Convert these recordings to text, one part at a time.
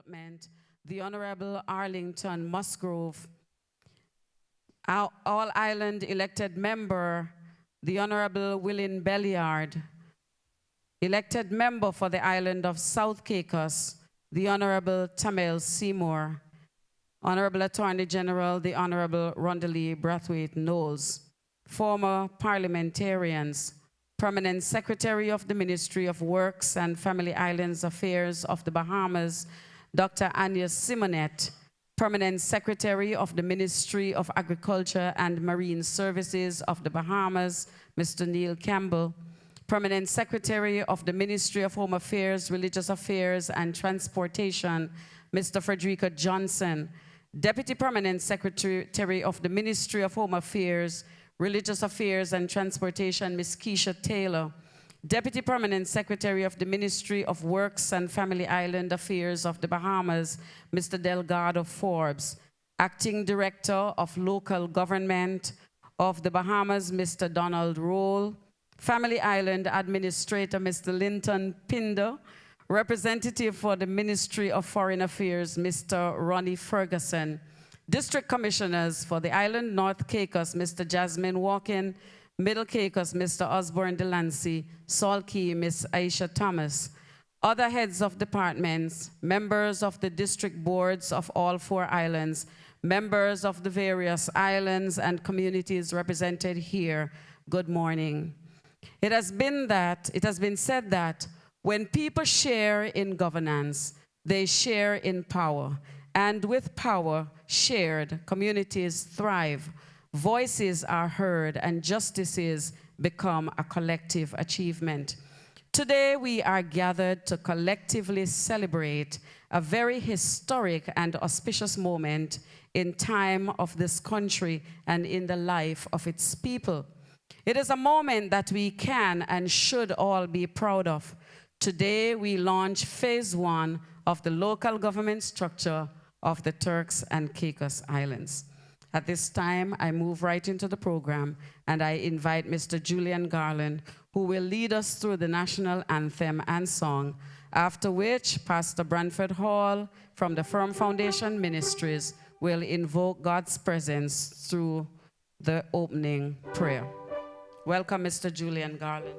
Development, the Honorable Arlington Musgrove, our All-Island elected member, the Honorable Willin Belliard, elected member for the island of South Caicos, the Honorable Tamel Seymour, Honorable Attorney General, the Honorable Rondalee Brathwaite Knowles, former parliamentarians, Permanent Secretary of the Ministry of Works and Family Islands Affairs of the Bahamas, Dr. Anya Simonet, Permanent Secretary of the Ministry of Agriculture and Marine Services of the Bahamas, Mr. Neil Campbell, Permanent Secretary of the Ministry of Home Affairs, Religious Affairs and Transportation, Mr. Frederica Johnson, Deputy Permanent Secretary of the Ministry of Home Affairs, Religious Affairs and Transportation, Ms. Keisha Taylor, Deputy Permanent Secretary of the Ministry of Works and Family Island Affairs of the Bahamas, Mr. Delgado Forbes, Acting Director of Local Government of the Bahamas, Mr. Donald Roll, Family Island Administrator, Mr. Linton Pinder, Representative for the Ministry of Foreign Affairs, Mr. Ronnie Ferguson, District Commissioners for the Island North Caicos, Mr. Jasmine Walken, Middle Caicos, Mr. Osborne Delancey, Salt Key, Ms. Aisha Thomas, other heads of departments, members of the district boards of all 4 islands, members of the various islands and communities represented here, good morning. It has been said that when people share in governance, they share in power. And with power shared, communities thrive, voices are heard, and justices become a collective achievement. Today, we are gathered to collectively celebrate a very historic and auspicious moment in time of this country and in the life of its people. It is a moment that we can and should all be proud of. Today, we launch phase 1 of the local government structure of the Turks and Caicos Islands. At this time, I move right into the program, and I invite Mr. Julian Garland, who will lead us through the national anthem and song, after which Pastor Branford Hall from the Firm Foundation Ministries will invoke God's presence through the opening prayer. Welcome, Mr. Julian Garland.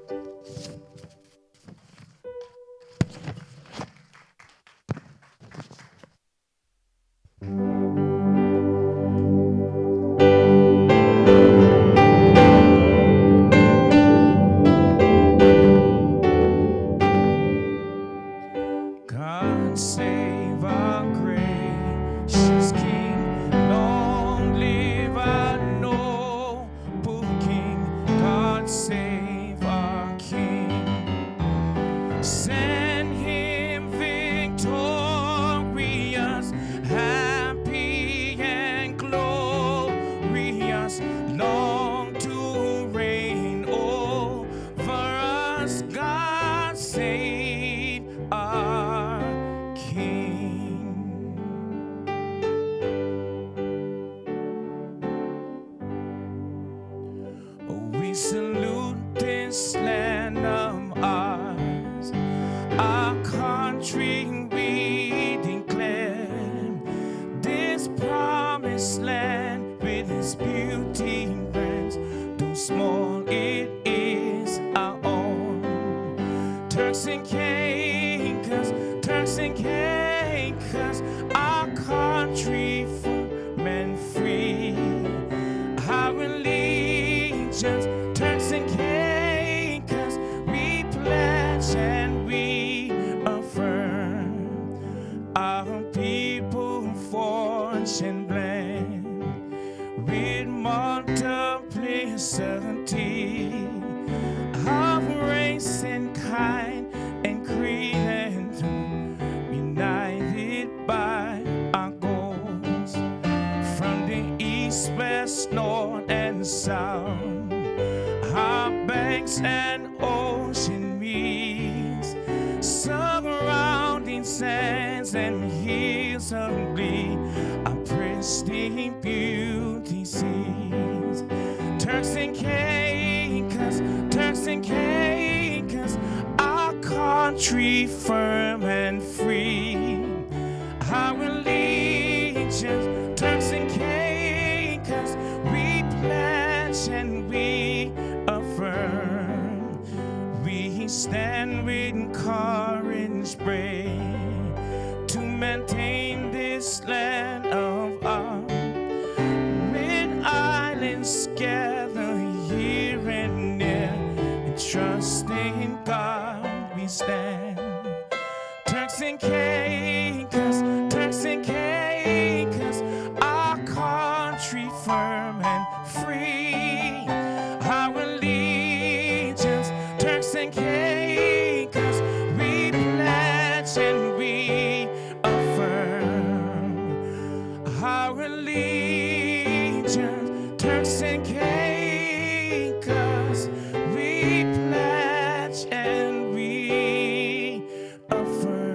God save our gracious King, long live our noble King. God save our King, send him victorious, happy and glorious, long to reign over us. God save our King. We salute this land of ours, our country we declare, this promised land with its beauty grants, though small it is our own. Turks and Caicos, our country firm and free, our allegiance, Turks and Caicos, we pledge and we affirm, our people fortune blend with multiplicity of race and kind and creed and tongue, united by our goals, from the east, west, north, and south, our banks and ocean meads, surrounding sands and hills of glee, our pristine beauty seas. Turks and Caicos, our country firm and free, our allegiance, Turks and Caicos, we pledge and we affirm. We stand with courage brave to maintain this land of ours. With islands gather here and near, and trust in God we stand. Turks and Caicos, our country firm and free. Our allegiance, Turks and Caicos, we pledge and we affirm. Our allegiance, Turks and Caicos, we pledge and we affirm.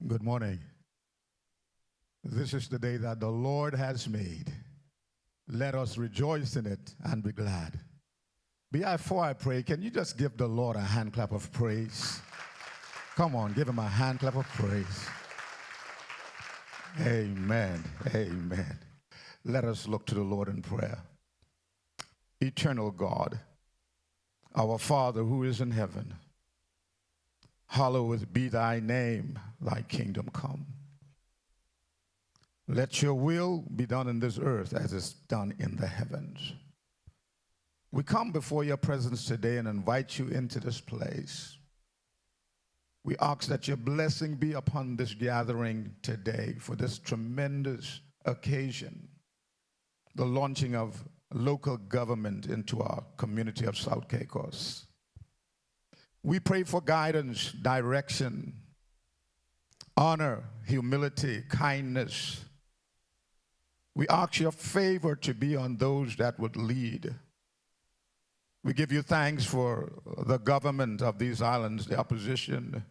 Good morning. This is the day that the Lord has made. Let us rejoice in it and be glad. Before I pray, can you just give the Lord a hand clap of praise? Come on, give him a hand clap of praise. Amen. Amen. Let us look to the Lord in prayer. Eternal God, our Father who is in heaven, hallowed be thy name, thy kingdom come. Let your will be done in this earth as is done in the heavens. We come before your presence today and invite you into this place. We ask that your blessing be upon this gathering today for this tremendous occasion, the launching of local government into our community of South Caicos. We pray for guidance, direction, honor, humility, kindness. We ask your favor to be on those that would lead. We give you thanks for the government of these islands, the opposition.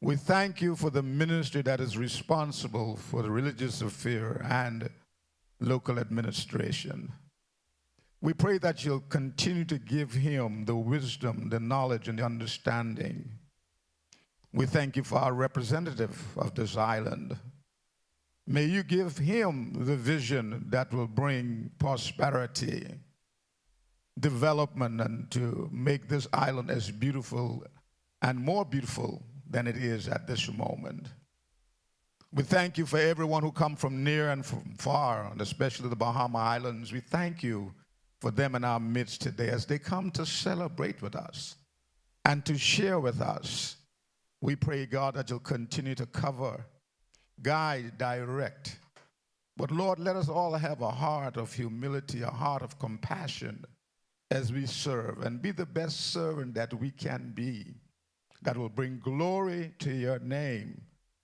We thank you for the ministry that is responsible for the religious affair and local administration. We pray that you'll continue to give him the wisdom, the knowledge, and the understanding. We thank you for our representative of this island. May you give him the vision that will bring prosperity, development, and to make this island as beautiful and more beautiful than it is at this moment. We thank you for everyone who come from near and from far, and especially the Bahama Islands. We thank you for them in our midst today as they come to celebrate with us and to share with us. We pray, God, that you'll continue to cover, guide, direct. But Lord, let us all have a heart of humility, a heart of compassion as we serve, and be the best servant that we can be, that will bring glory to your name,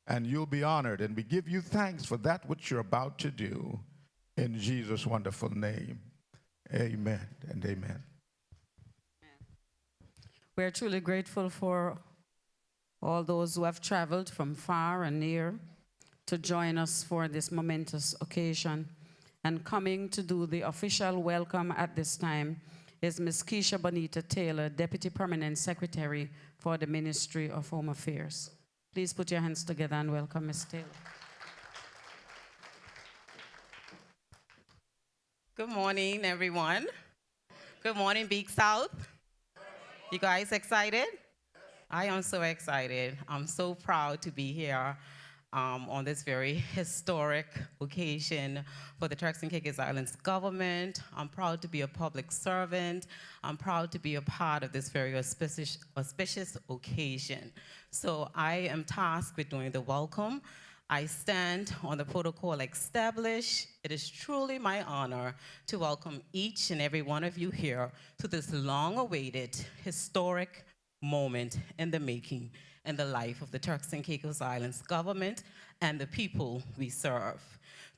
and you'll be honored. And we give you thanks for that which you're about to do. In Jesus' wonderful name, amen and amen. We're truly grateful for all those who have traveled from far and near to join us for this momentous occasion. And coming to do the official welcome at this time is Ms. Keisha Bonita Taylor, Deputy Permanent Secretary for the Ministry of Home Affairs. Please put your hands together and welcome Ms. Taylor. Good morning, everyone. Good morning, Big South. You guys excited? I am so excited. I'm so proud to be here on this very historic occasion for the Turks and Caicos Islands government. I'm proud to be a public servant. I'm proud to be a part of this very auspicious occasion. So I am tasked with doing the welcome. I stand on the protocol established. It is truly my honor to welcome each and every one of you here to this long-awaited, historic moment in the making in the life of the Turks and Caicos Islands government and the people we serve.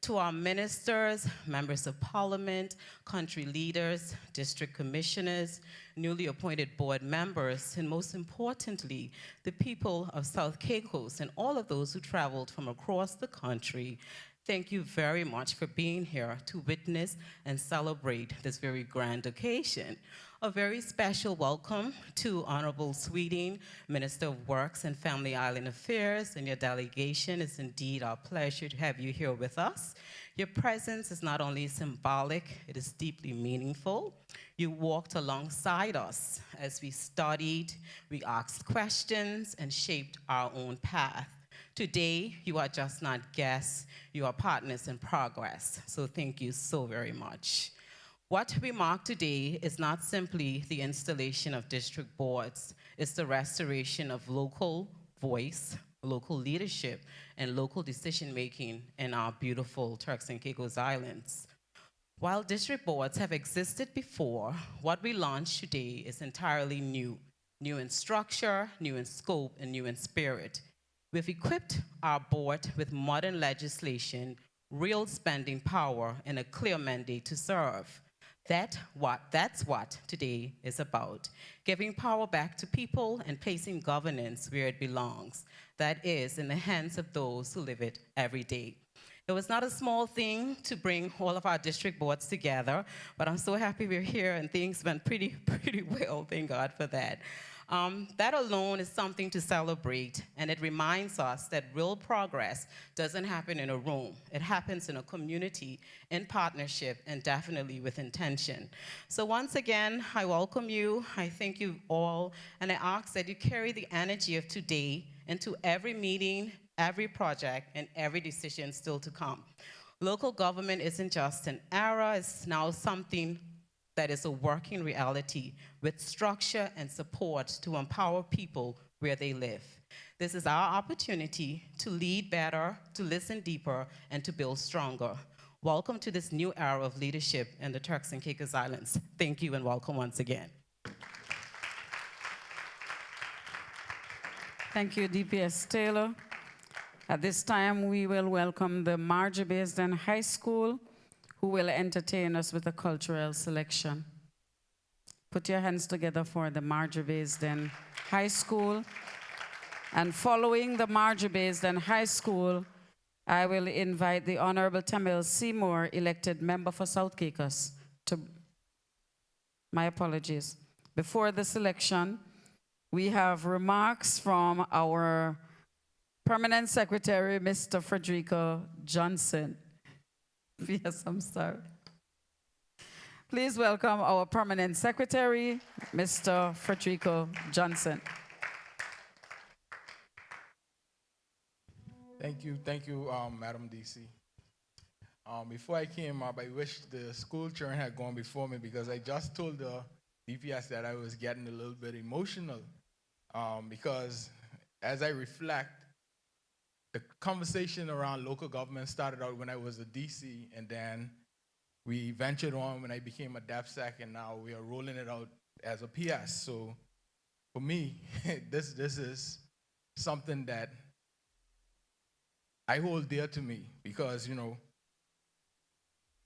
To our ministers, members of parliament, country leaders, district commissioners, newly appointed board members, and most importantly, the people of South Caicos and all of those who traveled from across the country, thank you very much for being here to witness and celebrate this very grand occasion. A very special welcome to Honorable Sweeting, Minister of Works and Family Island Affairs, and your delegation. It's indeed our pleasure to have you here with us. Your presence is not only symbolic, it is deeply meaningful. You walked alongside us as we studied, we asked questions, and shaped our own path. Today, you are just not guests, you are partners in progress. So thank you so very much. What we mark today is not simply the installation of district boards, it's the restoration of local voice, local leadership, and local decision-making in our beautiful Turks and Caicos Islands. While district boards have existed before, what we launched today is entirely new. New in structure, new in scope, and new in spirit. We've equipped our board with modern legislation, real spending power, and a clear mandate to serve. That's what today is about, giving power back to people and placing governance where it belongs. That is, in the hands of those who live it every day. It was not a small thing to bring all of our district boards together, but I'm so happy we're here and things went pretty well, thank God for that. That alone is something to celebrate, and it reminds us that real progress doesn't happen in a room. It happens in a community, in partnership, and definitely with intention. So once again, I welcome you, I thank you all, and I ask that you carry the energy of today into every meeting, every project, and every decision still to come. Local government isn't just an era, it's now something that is a working reality with structure and support to empower people where they live. This is our opportunity to lead better, to listen deeper, and to build stronger. Welcome to this new era of leadership in the Turks and Caicos Islands. Thank you and welcome once again. Thank you, DPS Taylor. At this time, we will welcome the Margie Baisden High School, who will entertain us with a cultural selection. Put your hands together for the Margie Baisden High School. And following the Margie Baisden High School, I will invite the Honorable Tamil Seymour, elected member for South Caicos, to, my apologies. Before the selection, we have remarks from our Permanent Secretary, Mr. Frederico Johnson. Yes, I'm sorry. Please welcome our Permanent Secretary, Mr. Frederico Johnson. Thank you, Madam DC. Before I came up, I wish the school children had gone before me because I just told the DPS that I was getting a little bit emotional because as I reflect, the conversation around local government started out when I was a DC, and then we ventured on when I became a DAPSEC, and now we are rolling it out as a PS. So for me, this is something that I hold dear to me because, you know,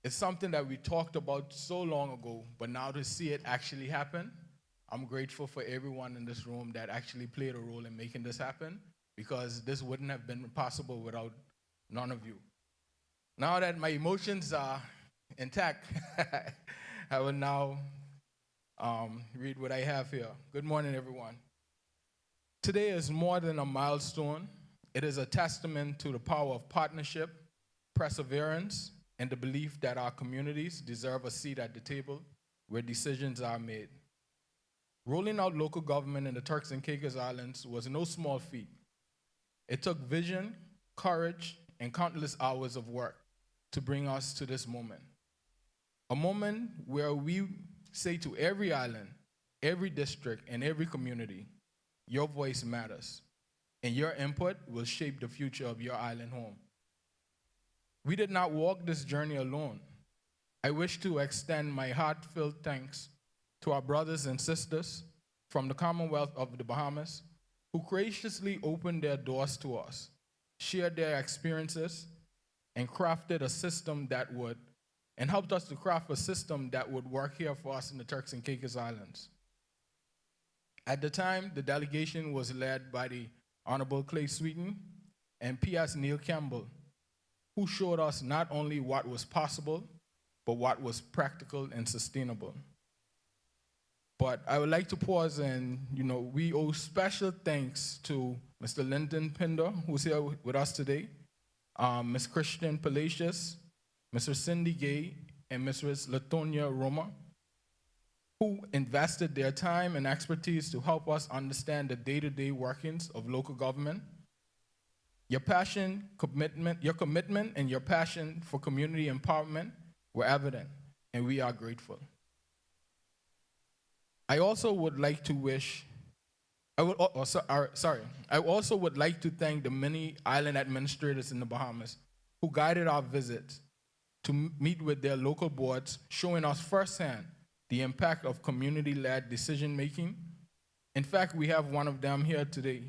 it's something that we talked about so long ago, but now to see it actually happen, I'm grateful for everyone in this room that actually played a role in making this happen, because this wouldn't have been possible without none of you. Now that my emotions are intact, I will now read what I have here. Good morning, everyone. Today is more than a milestone. It is a testament to the power of partnership, perseverance, and the belief that our communities deserve a seat at the table where decisions are made. Rolling out local government in the Turks and Caicos Islands was no small feat. It took vision, courage, and countless hours of work to bring us to this moment. A moment where we say to every island, every district, and every community, your voice matters, and your input will shape the future of your island home. We did not walk this journey alone. I wish to extend my heartfelt thanks to our brothers and sisters, from the Commonwealth of the Bahamas, who graciously opened their doors to us, shared their experiences, and crafted a system that would, and helped us to craft a system that would work here for us in the Turks and Caicos Islands. At the time, the delegation was led by the Honorable Clay Sweeten and P.S. Neil Campbell, who showed us not only what was possible, but what was practical and sustainable. But I would like to pause and, we owe special thanks to Mr. Lyndon Pinder, who's here with us today, Ms. Christian Palacios, Mr. Cindy Gay, and Mrs. Latonia Roma, who invested their time and expertise to help us understand the day-to-day workings of local government. Your commitment, and your passion for community empowerment were evident, and we are grateful. I also would like to thank the many island administrators in the Bahamas who guided our visits to meet with their local boards, showing us firsthand the impact of community-led decision-making. In fact, we have one of them here today,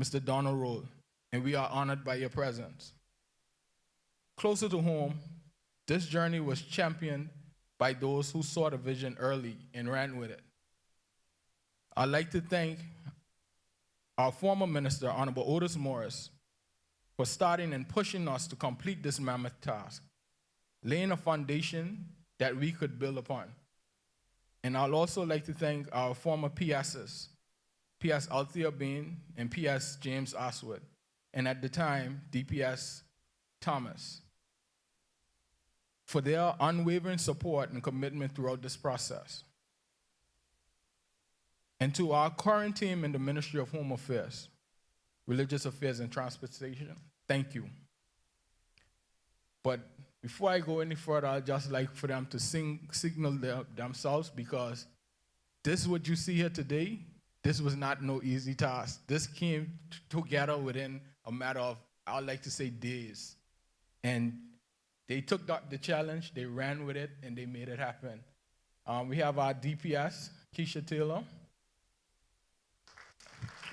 Mr. Donald Roll, and we are honored by your presence. Closer to home, this journey was championed by those who saw the vision early and ran with it. I'd like to thank our former minister, Honorable Otis Morris, for starting and pushing us to complete this mammoth task, laying a foundation that we could build upon. And I'd also like to thank our former PSs, PS Althea Bain and PS James Oswood, and at the time, DPS Thomas, for their unwavering support and commitment throughout this process. And to our current team in the Ministry of Home Affairs, Religious Affairs and Transportation, thank you. But before I go any further, I'd just like for them to signal themselves, because this, what you see here today, this was not no easy task. This came together within a matter of, I would like to say, days. And they took the challenge, they ran with it, and they made it happen. We have our DPS, Keisha Taylor.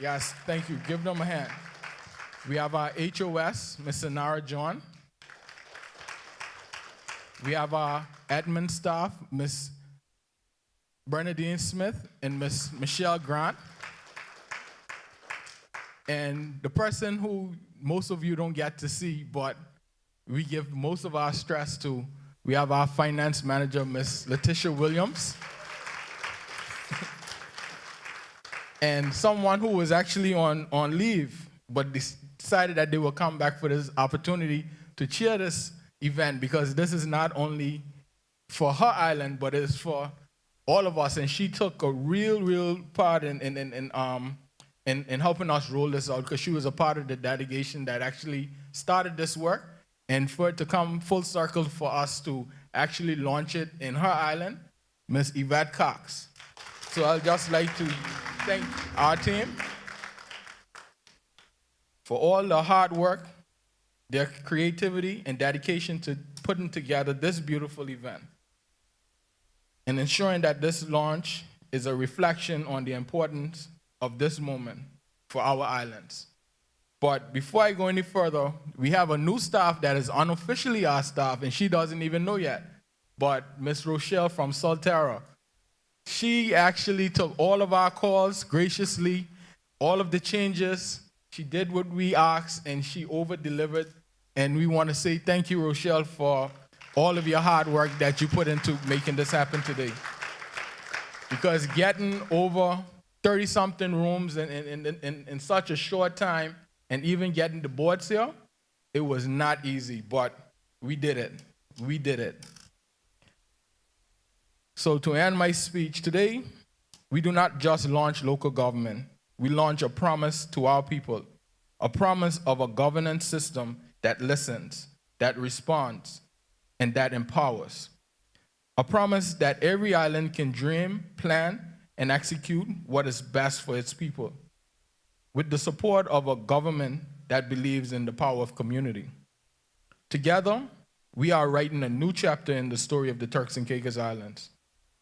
Yes, thank you. Give them a hand. We have our HOS, Ms. Sanara John. We have our admin staff, Ms. Bernadine Smith and Ms. Michelle Grant. And the person who most of you don't get to see, but we give most of our stress to, we have our finance manager, Ms. Letitia Williams. And someone who was actually on leave, but decided that they will come back for this opportunity to chair this event, because this is not only for her island, but it's for all of us. And she took a real part in helping us roll this out, because she was a part of the delegation that actually started this work. And for it to come full circle for us to actually launch it in her island, Ms. Yvette Cox. So I'd just like to thank our team for all the hard work, their creativity, and dedication to putting together this beautiful event, and ensuring that this launch is a reflection on the importance of this moment for our islands. But before I go any further, we have a new staff that is unofficially our staff, and she doesn't even know yet. But Ms. Rochelle from Solterra, she actually took all of our calls graciously, all of the changes. She did what we asked, and she over-delivered. And we want to say thank you, Rochelle, for all of your hard work that you put into making this happen today. Because getting over 30-something rooms in such a short time, and even getting the boards here, it was not easy, but we did it. We did it. So to end my speech today, we do not just launch local government. We launch a promise to our people, a promise of a governance system that listens, that responds, and that empowers. A promise that every island can dream, plan, and execute what is best for its people, with the support of a government that believes in the power of community. Together, we are writing a new chapter in the story of the Turks and Caicos Islands,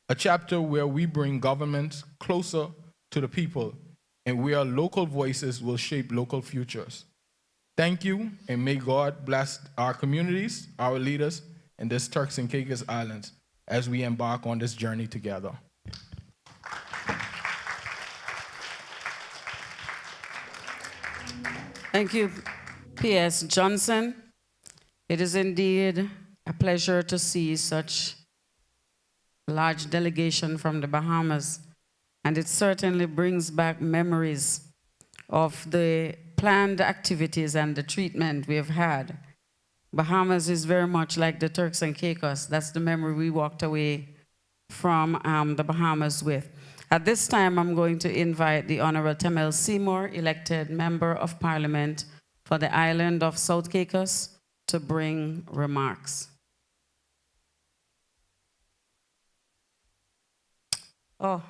a chapter where we bring governments closer to the people, and where local voices will shape local futures. Thank you, and may God bless our communities, our leaders, and this Turks and Caicos Islands as we embark on this journey together. Thank you, P.S. Johnson. It is indeed a pleasure to see such a large delegation from the Bahamas, and it certainly brings back memories of the planned activities and the treatment we have had. Bahamas is very much like the Turks and Caicos. That's the memory we walked away from the Bahamas with. At this time, I'm going to invite the Honorable Tamel Seymour, elected Member of Parliament for the island of South Caicos, to bring remarks. Oh,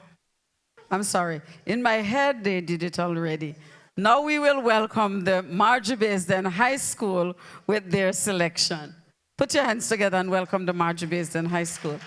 I'm sorry. In my head, they did it already. Now we will welcome the Margie Baisden High School with their selection. Put your hands together and welcome the Margie Baisden High School.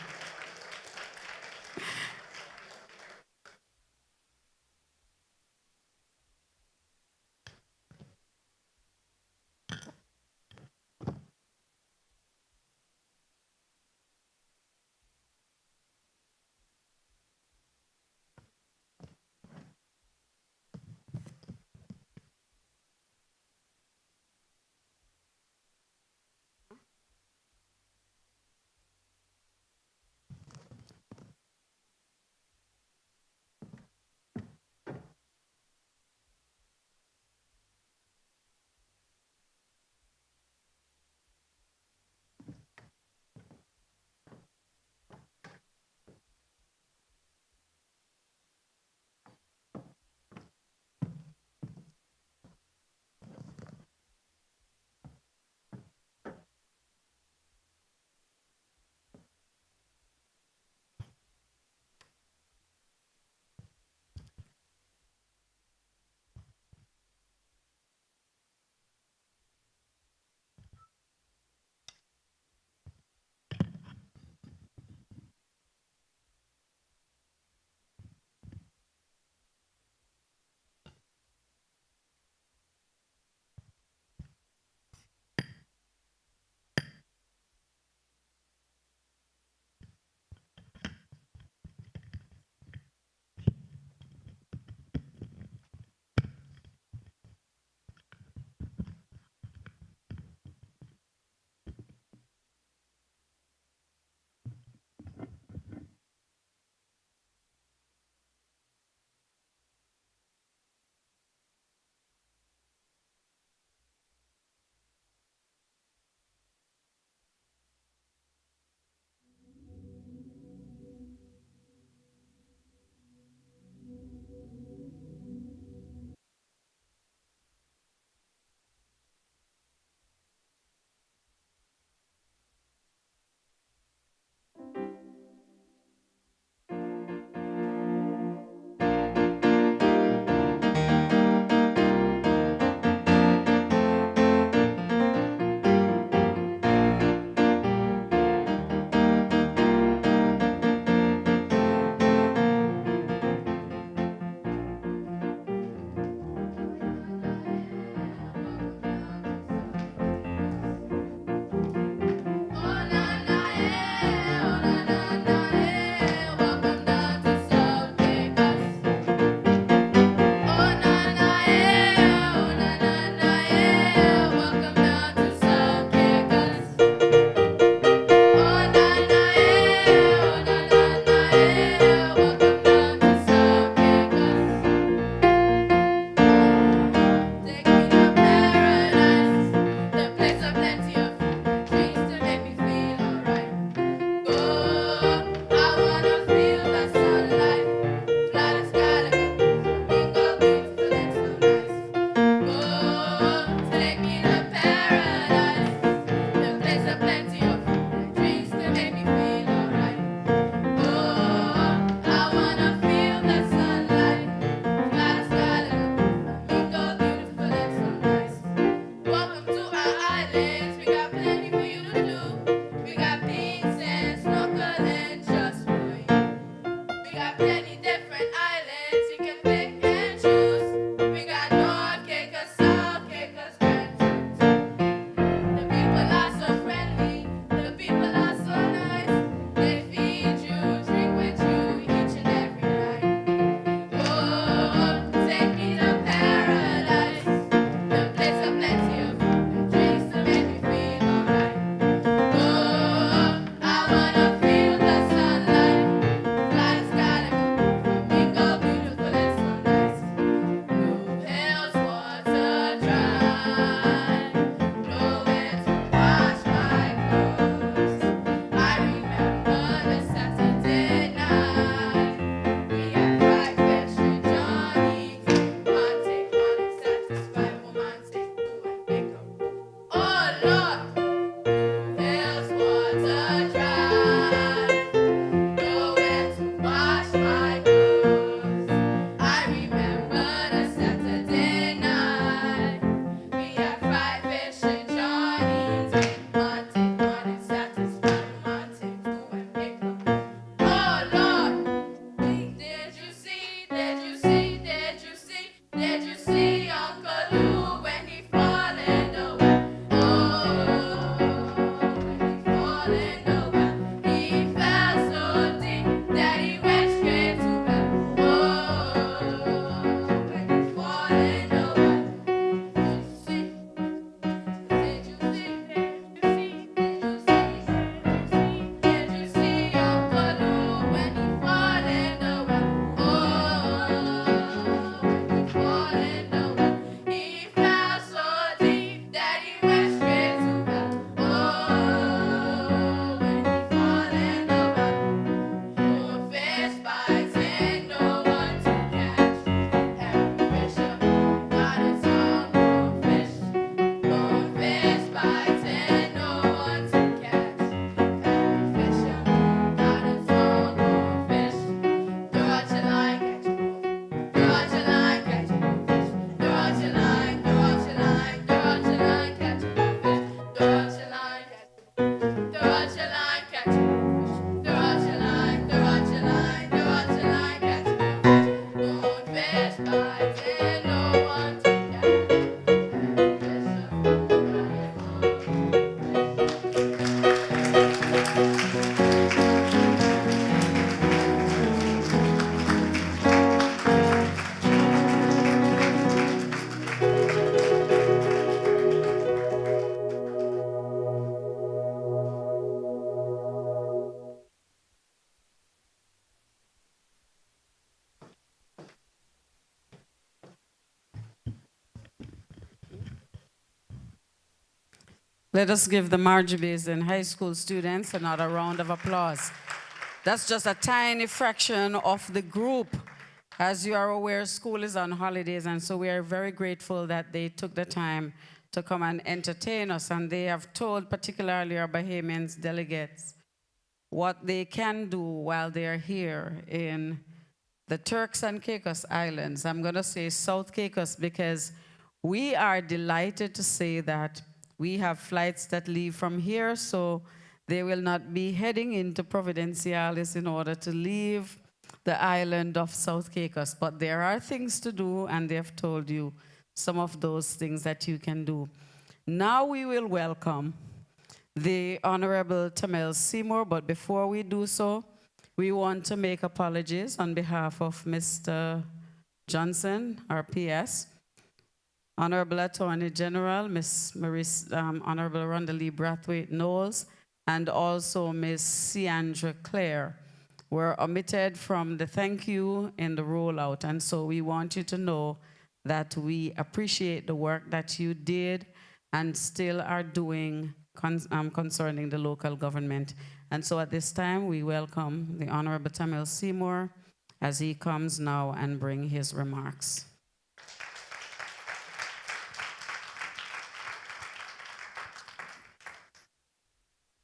Let us give the Margie Basin High School students another round of applause. That's just a tiny fraction of the group. As you are aware, school is on holidays, and so we are very grateful that they took the time to come and entertain us, and they have told particularly our Bahamians delegates what they can do while they are here in the Turks and Caicos Islands. I'm going to say South Caicos because we are delighted to say that we have flights that leave from here, so they will not be heading into Providenciales in order to leave the island of South Caicos. But there are things to do, and they have told you some of those things that you can do. Now we will welcome the Honorable Tamel Seymour, but before we do so, we want to make apologies on behalf of Mr. Johnson, our PS, Honorable Attorney General, Honorable Rhonda Lee Brathwaite Knowles, and also Ms. Ciandra Clare were omitted from the thank you in the rollout. And so we want you to know that we appreciate the work that you did and still are doing concerning the local government. And so at this time, we welcome the Honorable Tamel Seymour as he comes now and bring his remarks.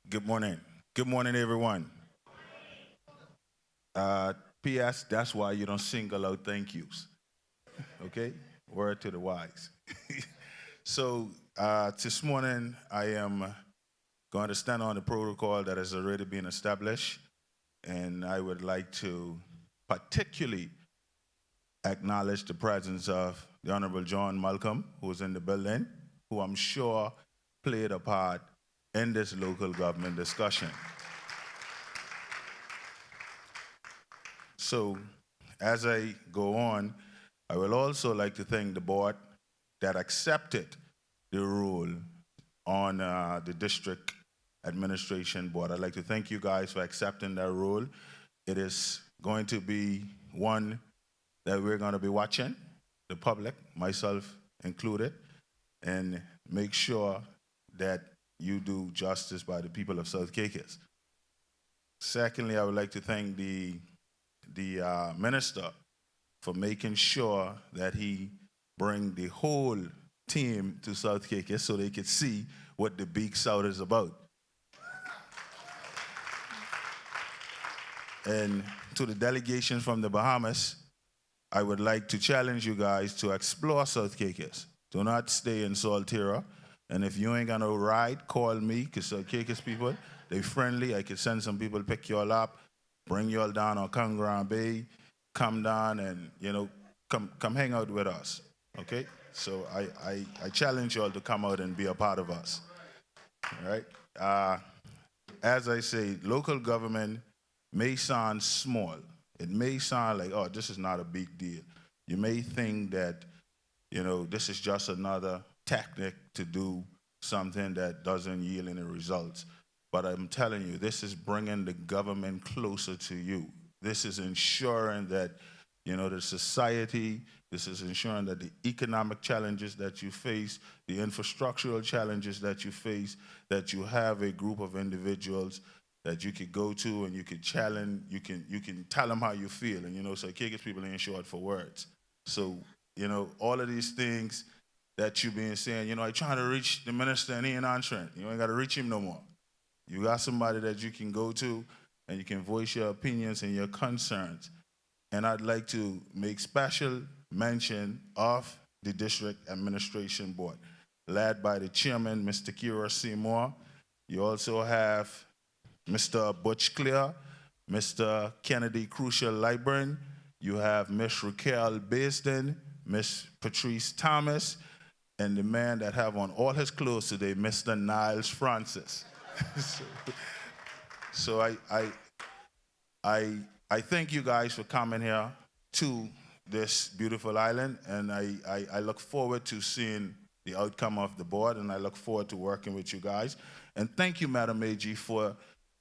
Good morning. Good morning, everyone. P.S. That's why you don't single out thank yous. Okay? Word to the wise. So this morning, I am going to stand on the protocol that has already been established, and I would like to particularly acknowledge the presence of the Honorable John Malcolm, who is in the building, who I'm sure played a part in this local government discussion. So as I go on, I will also like to thank the board that accepted the role on the district administration board. I'd like to thank you guys for accepting that role. It is going to be one that we're going to be watching, the public, myself included, and make sure that you do justice by the people of South Caicos. Secondly, I would like to thank the minister for making sure that he bring the whole team to South Caicos so they could see what the Big South is about. And to the delegation from the Bahamas, I would like to challenge you guys to explore South Caicos. Do not stay in Saltira. And if you ain't gonna ride, call me, because South Caicos people, they friendly. I could send some people pick you all up, bring you all down on Congrand Bay, come down and, you know, come hang out with us, okay? So I challenge you all to come out and be a part of us, all right? As I say, local government may sound small. It may sound like, oh, this is not a big deal. You may think that, you know, this is just another tactic to do something that doesn't yield any results. But I'm telling you, this is bringing the government closer to you. This is ensuring that, you know, the society, this is ensuring that the economic challenges that you face, the infrastructural challenges that you face, that you have a group of individuals that you could go to and you could challenge, you can tell them how you feel. And, you know, so Caicos people ain't short for words. So, you know, all of these things that you've been saying, you know, I'm trying to reach the minister and he ain't answering. You ain't got to reach him no more. You got somebody that you can go to and you can voice your opinions and your concerns. And I'd like to make special mention of the District Administration Board, led by the chairman, Mr. Kira Seymour. You also have Mr. Butch Clear, Mr. Kennedy Crucial Liburn. You have Miss Raquel Basden, Miss Patrice Thomas, and the man that have on all his clothes today, Mr. Niles Francis. So I thank you guys for coming here to this beautiful island, and I look forward to seeing the outcome of the board, and I look forward to working with you guys. And thank you, Madam AG, for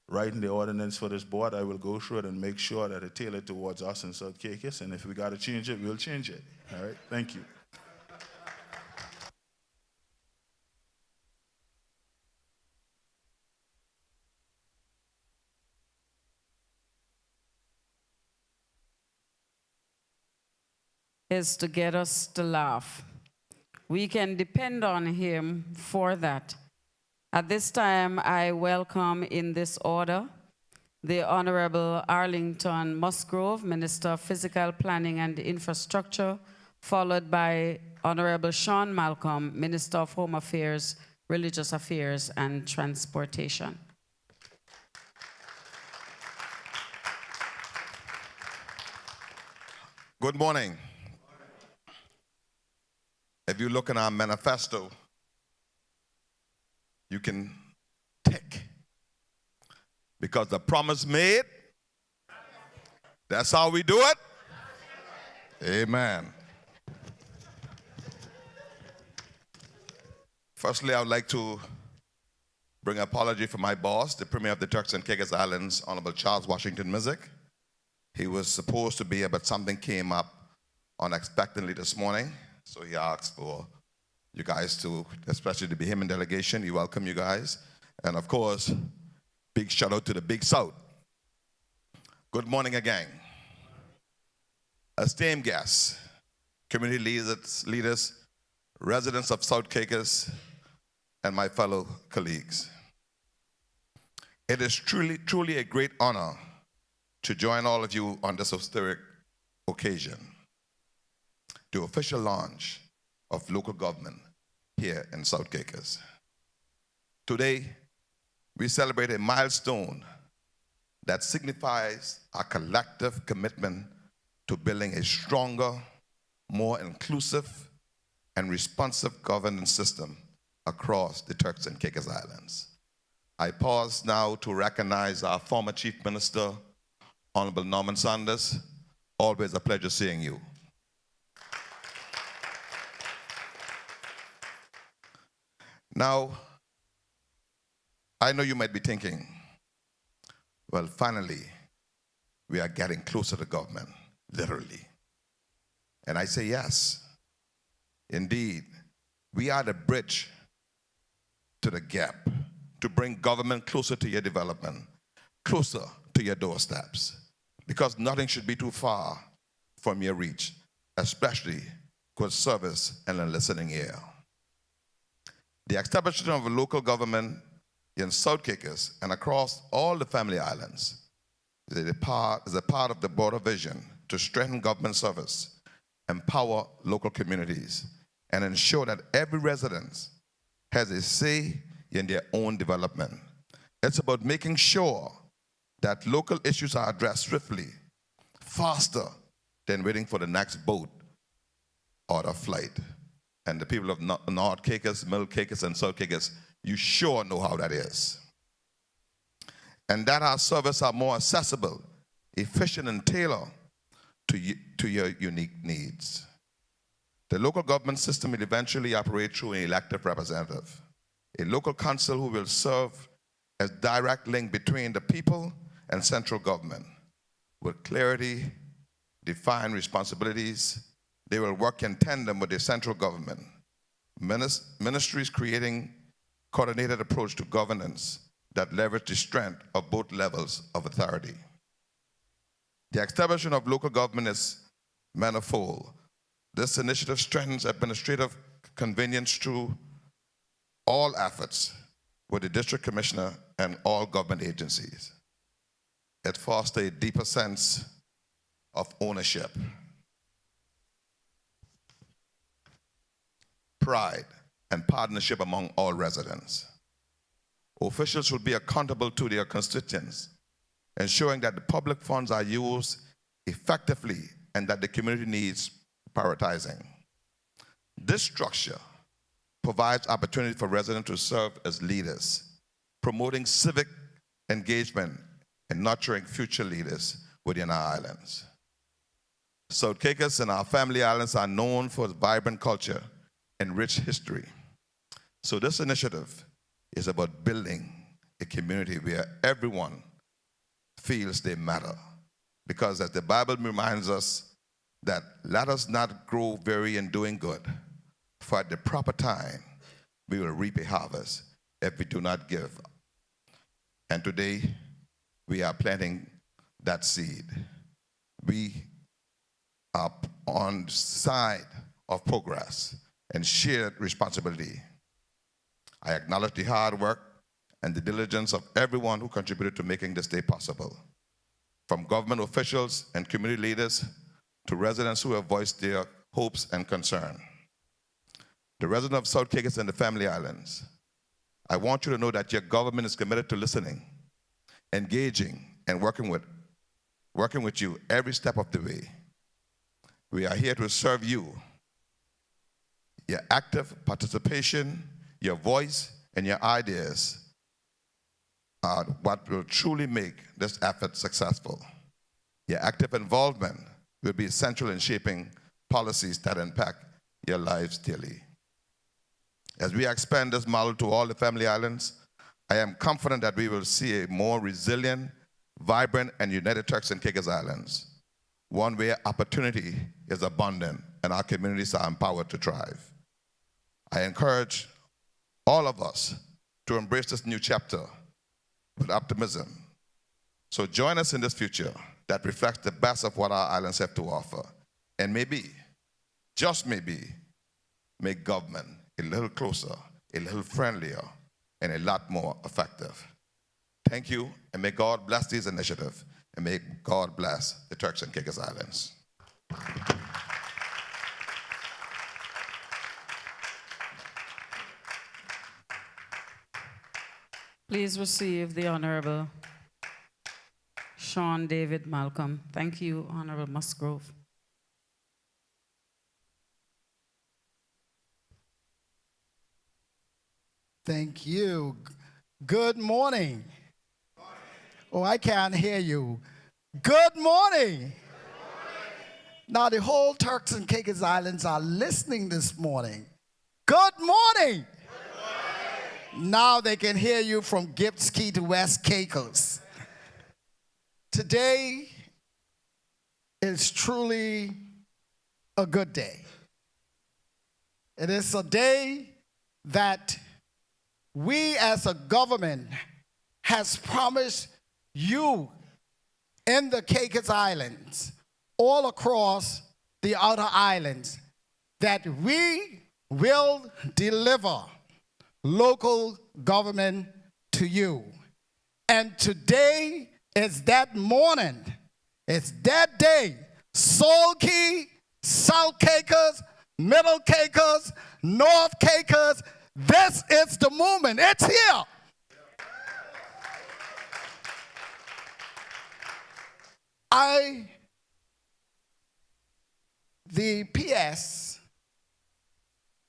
writing the ordinance for this board. I will go through it and make sure that it's tailored towards us in South Caicos, and if we got to change it, we'll change it. All right, thank you. is to get us to laugh. We can depend on him for that. At this time, I welcome in this order the Honorable Arlington Musgrove, Minister of Physical Planning and Infrastructure, followed by Honorable Sean Malcolm, Minister of Home Affairs, Religious Affairs, and Transportation. Good morning. If you look in our manifesto, you can tick. Because the promise made, that's how we do it. Amen. Firstly, I would like to bring an apology for my boss, the Premier of the Turks and Caicos Islands, Honorable Charles Washington Mizik. He was supposed to be here, but something came up unexpectedly this morning. So he asked for you guys to, especially to be him in delegation. He welcomed you guys. And of course, big shout out to the Big South. Good morning again. Esteemed guests, community leaders, residents of South Caicos, and my fellow colleagues. It is truly a great honor to join all of you on this historic occasion, the official launch of local government here in South Caicos. Today, we celebrate a milestone that signifies our collective commitment to building a stronger, more inclusive, and responsive governance system across the Turks and Caicos Islands. I pause now to recognize our former Chief Minister, Honorable Norman Sanders. Always a pleasure seeing you. Now, I know you might be thinking, well, finally, we are getting closer to government, literally. And I say yes. Indeed, we are the bridge to the gap, to bring government closer to your development, closer to your doorsteps, because nothing should be too far from your reach, especially good service and a listening ear. The establishment of a local government in South Caicos and across all the family islands is a part of the broader vision to strengthen government service, empower local communities, and ensure that every resident has a say in their own development. It's about making sure that local issues are addressed swiftly, faster than waiting for the next boat or the flight. And the people of North Caicos, Middle Caicos, and South Caicos, you sure know how that is. And that our services are more accessible, efficient, and tailored to your unique needs. The local government system will eventually operate through an elected representative, a local council who will serve as direct link between the people and central government. With clarity, defined responsibilities, they will work in tandem with the central government. Ministries creating coordinated approach to governance that leverage the strength of both levels of authority. The establishment of local government is manifold. This initiative strengthens administrative convenience through all efforts with the district commissioner and all government agencies. It fosters a deeper sense of ownership, pride, and partnership among all residents. Officials will be accountable to their constituents, ensuring that the public funds are used effectively and that the community needs prioritizing. This structure provides opportunity for residents to serve as leaders, promoting civic engagement and nurturing future leaders within our islands. South Caicos and our family islands are known for its vibrant culture and rich history. So this initiative is about building a community where everyone feels they matter. Because as the Bible reminds us that let us not grow weary in doing good, for at the proper time we will reap a harvest if we do not give. And today we are planting that seed. We on the side of progress and shared responsibility. I acknowledge the hard work and the diligence of everyone who contributed to making this day possible, from government officials and community leaders to residents who have voiced their hopes and concern. The residents of South Caicos and the Family Islands, I want you to know that your government is committed to listening, engaging, and working with you every step of the way. We are here to serve you. Your active participation, your voice, and your ideas are what will truly make this effort successful. Your active involvement will be essential in shaping policies that impact your lives daily. As we expand this model to all the Family Islands, I am confident that we will see a more resilient, vibrant, and united Turks and Caicos Islands, one where opportunity is abundant and our communities are empowered to thrive. I encourage all of us to embrace this new chapter with optimism. So join us in this future that reflects the best of what our islands have to offer. And maybe, just maybe, make government a little closer, a little friendlier, and a lot more effective. Thank you, and may God bless these initiatives, and may God bless the Turks and Caicos Islands. Please receive the Honorable Sean David Malcolm. Thank you, Honorable Musgrove. Thank you. Good morning. Oh, I can't hear you. Good morning. Now, the whole Turks and Caicos Islands are listening this morning. Good morning. Now they can hear you from Gibbs Key to West Caicos. Today is truly a good day. It is a day that we as a government has promised you in the Caicos Islands, all across the outer islands, that we will deliver local government to you. And today is that morning, it's that day. Soul Key, South Caicos, Middle Caicos, North Caicos, this is the movement. It's here. The PS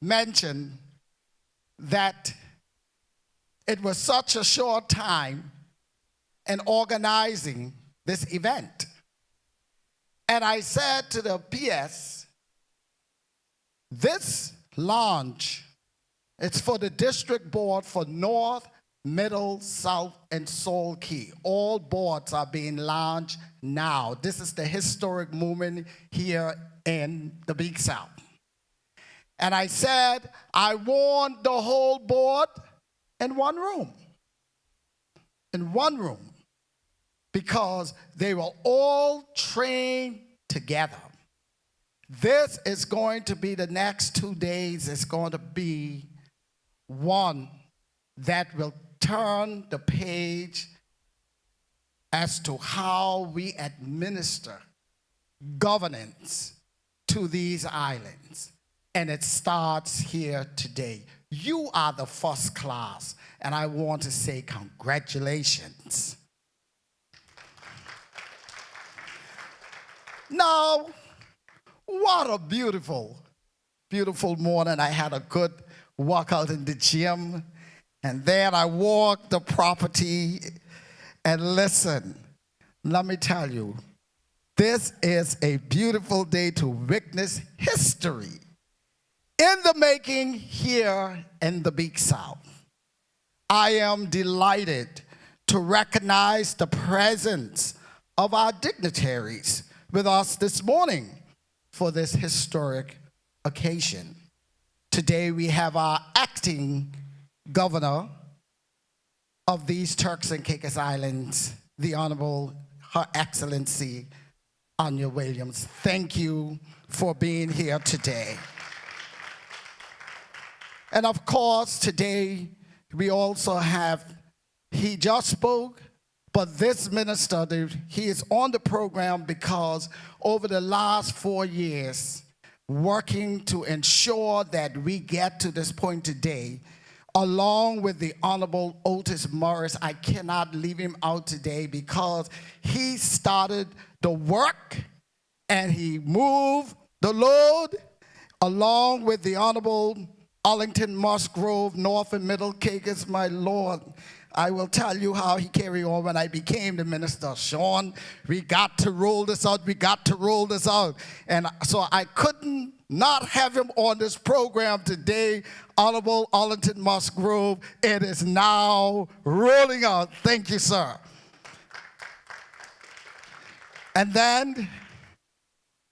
mentioned that it was such a short time in organizing this event. And I said to the PS, this launch, it's for the District Board for North, Middle, South, and Soul Key. All boards are being launched now. This is the historic movement here in the Big South. And I said, I want the whole board in one room. In one room. Because they will all train together. This is going to be the next 2 days. It's going to be one that will turn the page as to how we administer governance to these islands. And it starts here today. You are the first class, and I want to say congratulations. Now, what a beautiful, beautiful morning. I had a good workout in the gym, and then I walked the property, and listen, let me tell you, this is a beautiful day to witness history in the making here in the Big South. I am delighted to recognize the presence of our dignitaries with us this morning for this historic occasion. Today we have our acting governor of these Turks and Caicos Islands, the Honorable Her Excellency Anya Williams. Thank you for being here today. And of course, today we also have, he just spoke, but this minister, he is on the program because over the last 4 years, working to ensure that we get to this point today, along with the Honorable Otis Morris. I cannot leave him out today because he started the work and he moved the load along with the Honorable Arlington Musgrove, North and Middle Caicos, my Lord. I will tell you how he carried on when I became the minister. Sean, we got to roll this out. We got to roll this out. And so I couldn't not have him on this program today. Honorable Arlington Musgrove, it is now rolling out. Thank you, sir. And then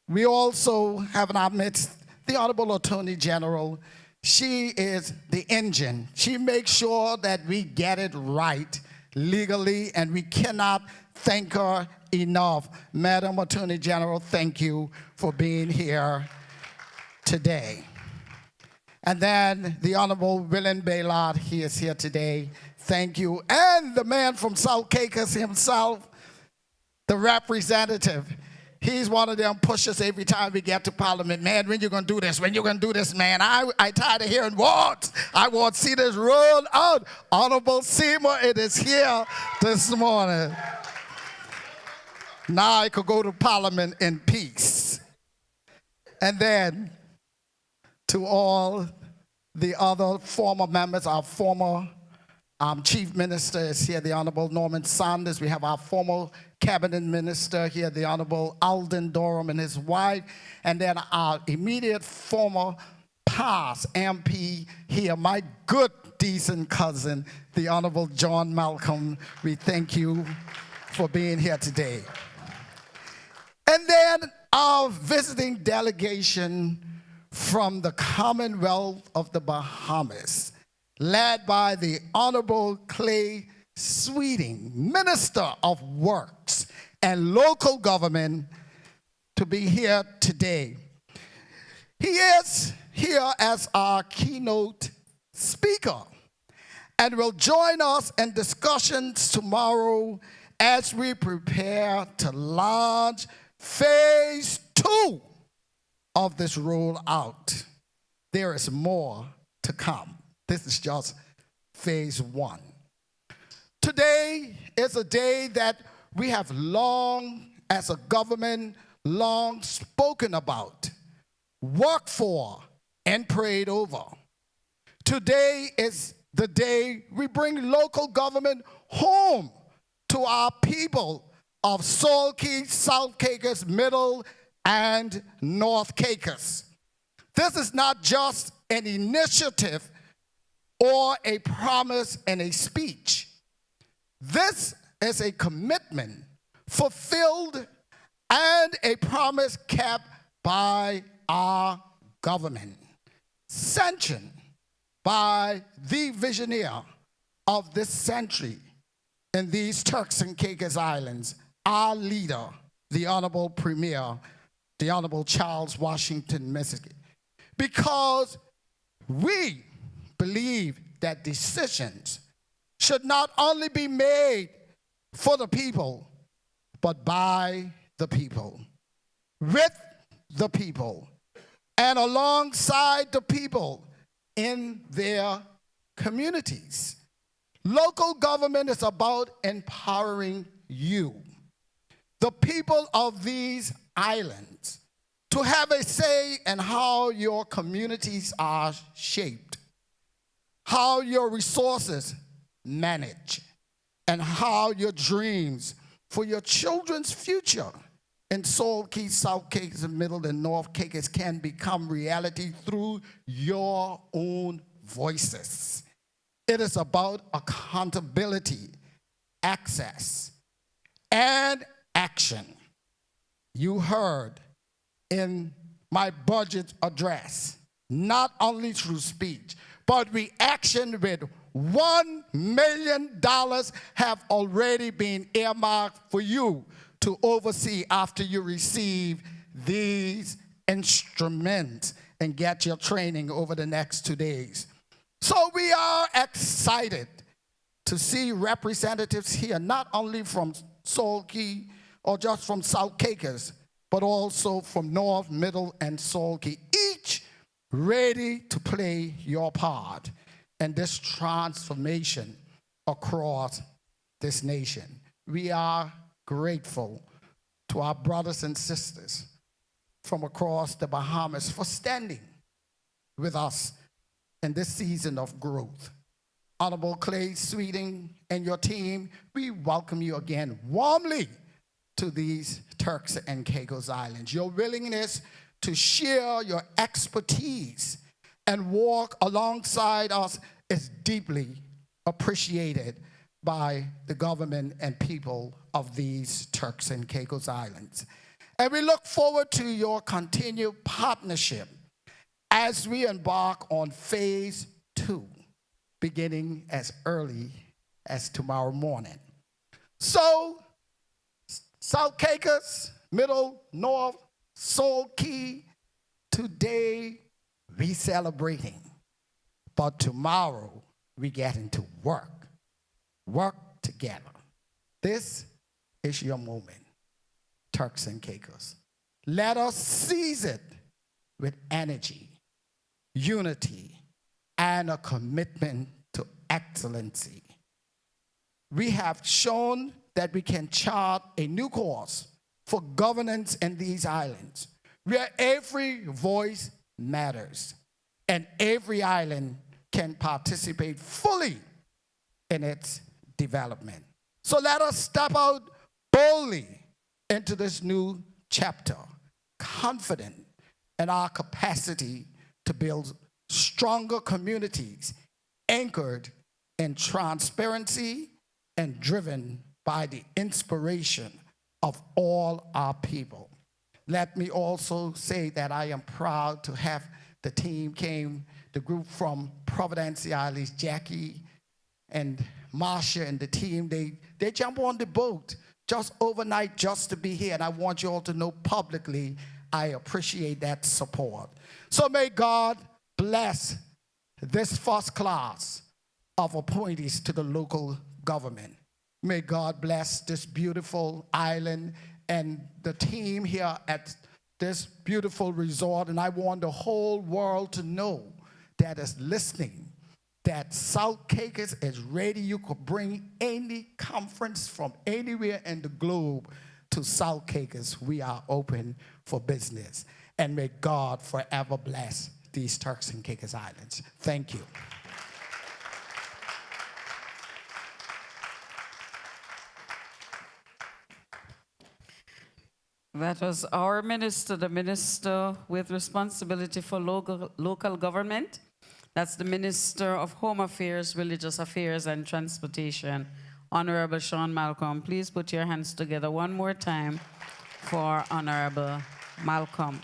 we also have in our midst the Honorable Attorney General. She is the engine. She makes sure that we get it right legally, and we cannot thank her enough. Madam Attorney General, thank you for being here today. And then the Honorable William Baylard, he is here today. Thank you. And the man from South Caicos himself, the representative. He's one of them pushers every time we get to Parliament. Man, when you going to do this? When you going to do this, man? I tired of hearing words. I want to see this roll out. Honorable Seymour, it is here this morning. Now I could go to Parliament in peace. And then to all the other former members, our former Chief Minister is here, the Honorable Norman Sanders. We have our former Cabinet Minister here, the Honorable Alden Durham and his wife. And then our immediate former past MP here, my good, decent cousin, the Honorable John Malcolm. We thank you for being here today. And then our visiting delegation from the Commonwealth of the Bahamas, led by the Honorable Clay Sweeting, Minister of Works and Local Government, to be here today. He is here as our keynote speaker and will join us in discussions tomorrow as we prepare to launch phase 2 of this rollout. There is more to come. This is just phase 1. Today is a day that we have long, as a government, long spoken about, worked for, and prayed over. Today is the day we bring local government home to our people of Salt Key, South Caicos, Middle, and North Caicos. This is not just an initiative or a promise and a speech. This is a commitment fulfilled and a promise kept by our government, sanctioned by the visionary of this century in these Turks and Caicos Islands, our leader, the Honorable Premier, the Honorable Charles Washington Mississippi. Because we believe that decisions should not only be made for the people, but by the people, with the people, and alongside the people in their communities. Local government is about empowering you, the people of these islands, to have a say in how your communities are shaped, how your resources manage, and how your dreams for your children's future in Salt Key, South Caicos, Middle, and North Caicos can become reality through your own voices. It is about accountability, access, and action. You heard in my budget address, not only through speech, but we actioned with $1 million have already been earmarked for you to oversee after you receive these instruments and get your training over the next 2 days. So we are excited to see representatives here, not only from Salt Key or just from South Caicos, but also from North, Middle, and Salt Key, each ready to play your part in this transformation across this nation. We are grateful to our brothers and sisters from across the Bahamas for standing with us in this season of growth. Honorable Clay Sweeting and your team, we welcome you again warmly to these Turks and Caicos Islands. Your willingness to share your expertise and walk alongside us is deeply appreciated by the government and people of these Turks and Caicos Islands. And we look forward to your continued partnership as we embark on phase 2, beginning as early as tomorrow morning. So, South Caicos, Middle, North, Salt Key, today we celebrating. But tomorrow we get into work. Work together. This is your moment, Turks and Caicos. Let us seize it with energy, unity, and a commitment to excellency. We have shown that we can chart a new course for governance in these islands, where every voice matters and every island can participate fully in its development. So let us step out boldly into this new chapter, confident in our capacity to build stronger communities anchored in transparency and driven by the inspiration of all our people. Let me also say that I am proud to have the team the group from Providencia Islands, Jackie and Marsha and the team, they jump on the boat just overnight just to be here. And I want you all to know publicly, I appreciate that support. So may God bless this first class of appointees to the local government. May God bless this beautiful island and the team here at this beautiful resort. And I want the whole world to know that is listening that South Caicos is ready. You could bring any conference from anywhere in the globe to South Caicos. We are open for business. And may God forever bless these Turks and Caicos Islands. Thank you. That was our minister, the minister with responsibility for local government. That's the Minister of Home Affairs, Religious Affairs, and Transportation, Honorable Sean Malcolm. Please put your hands together one more time for Honorable Malcolm.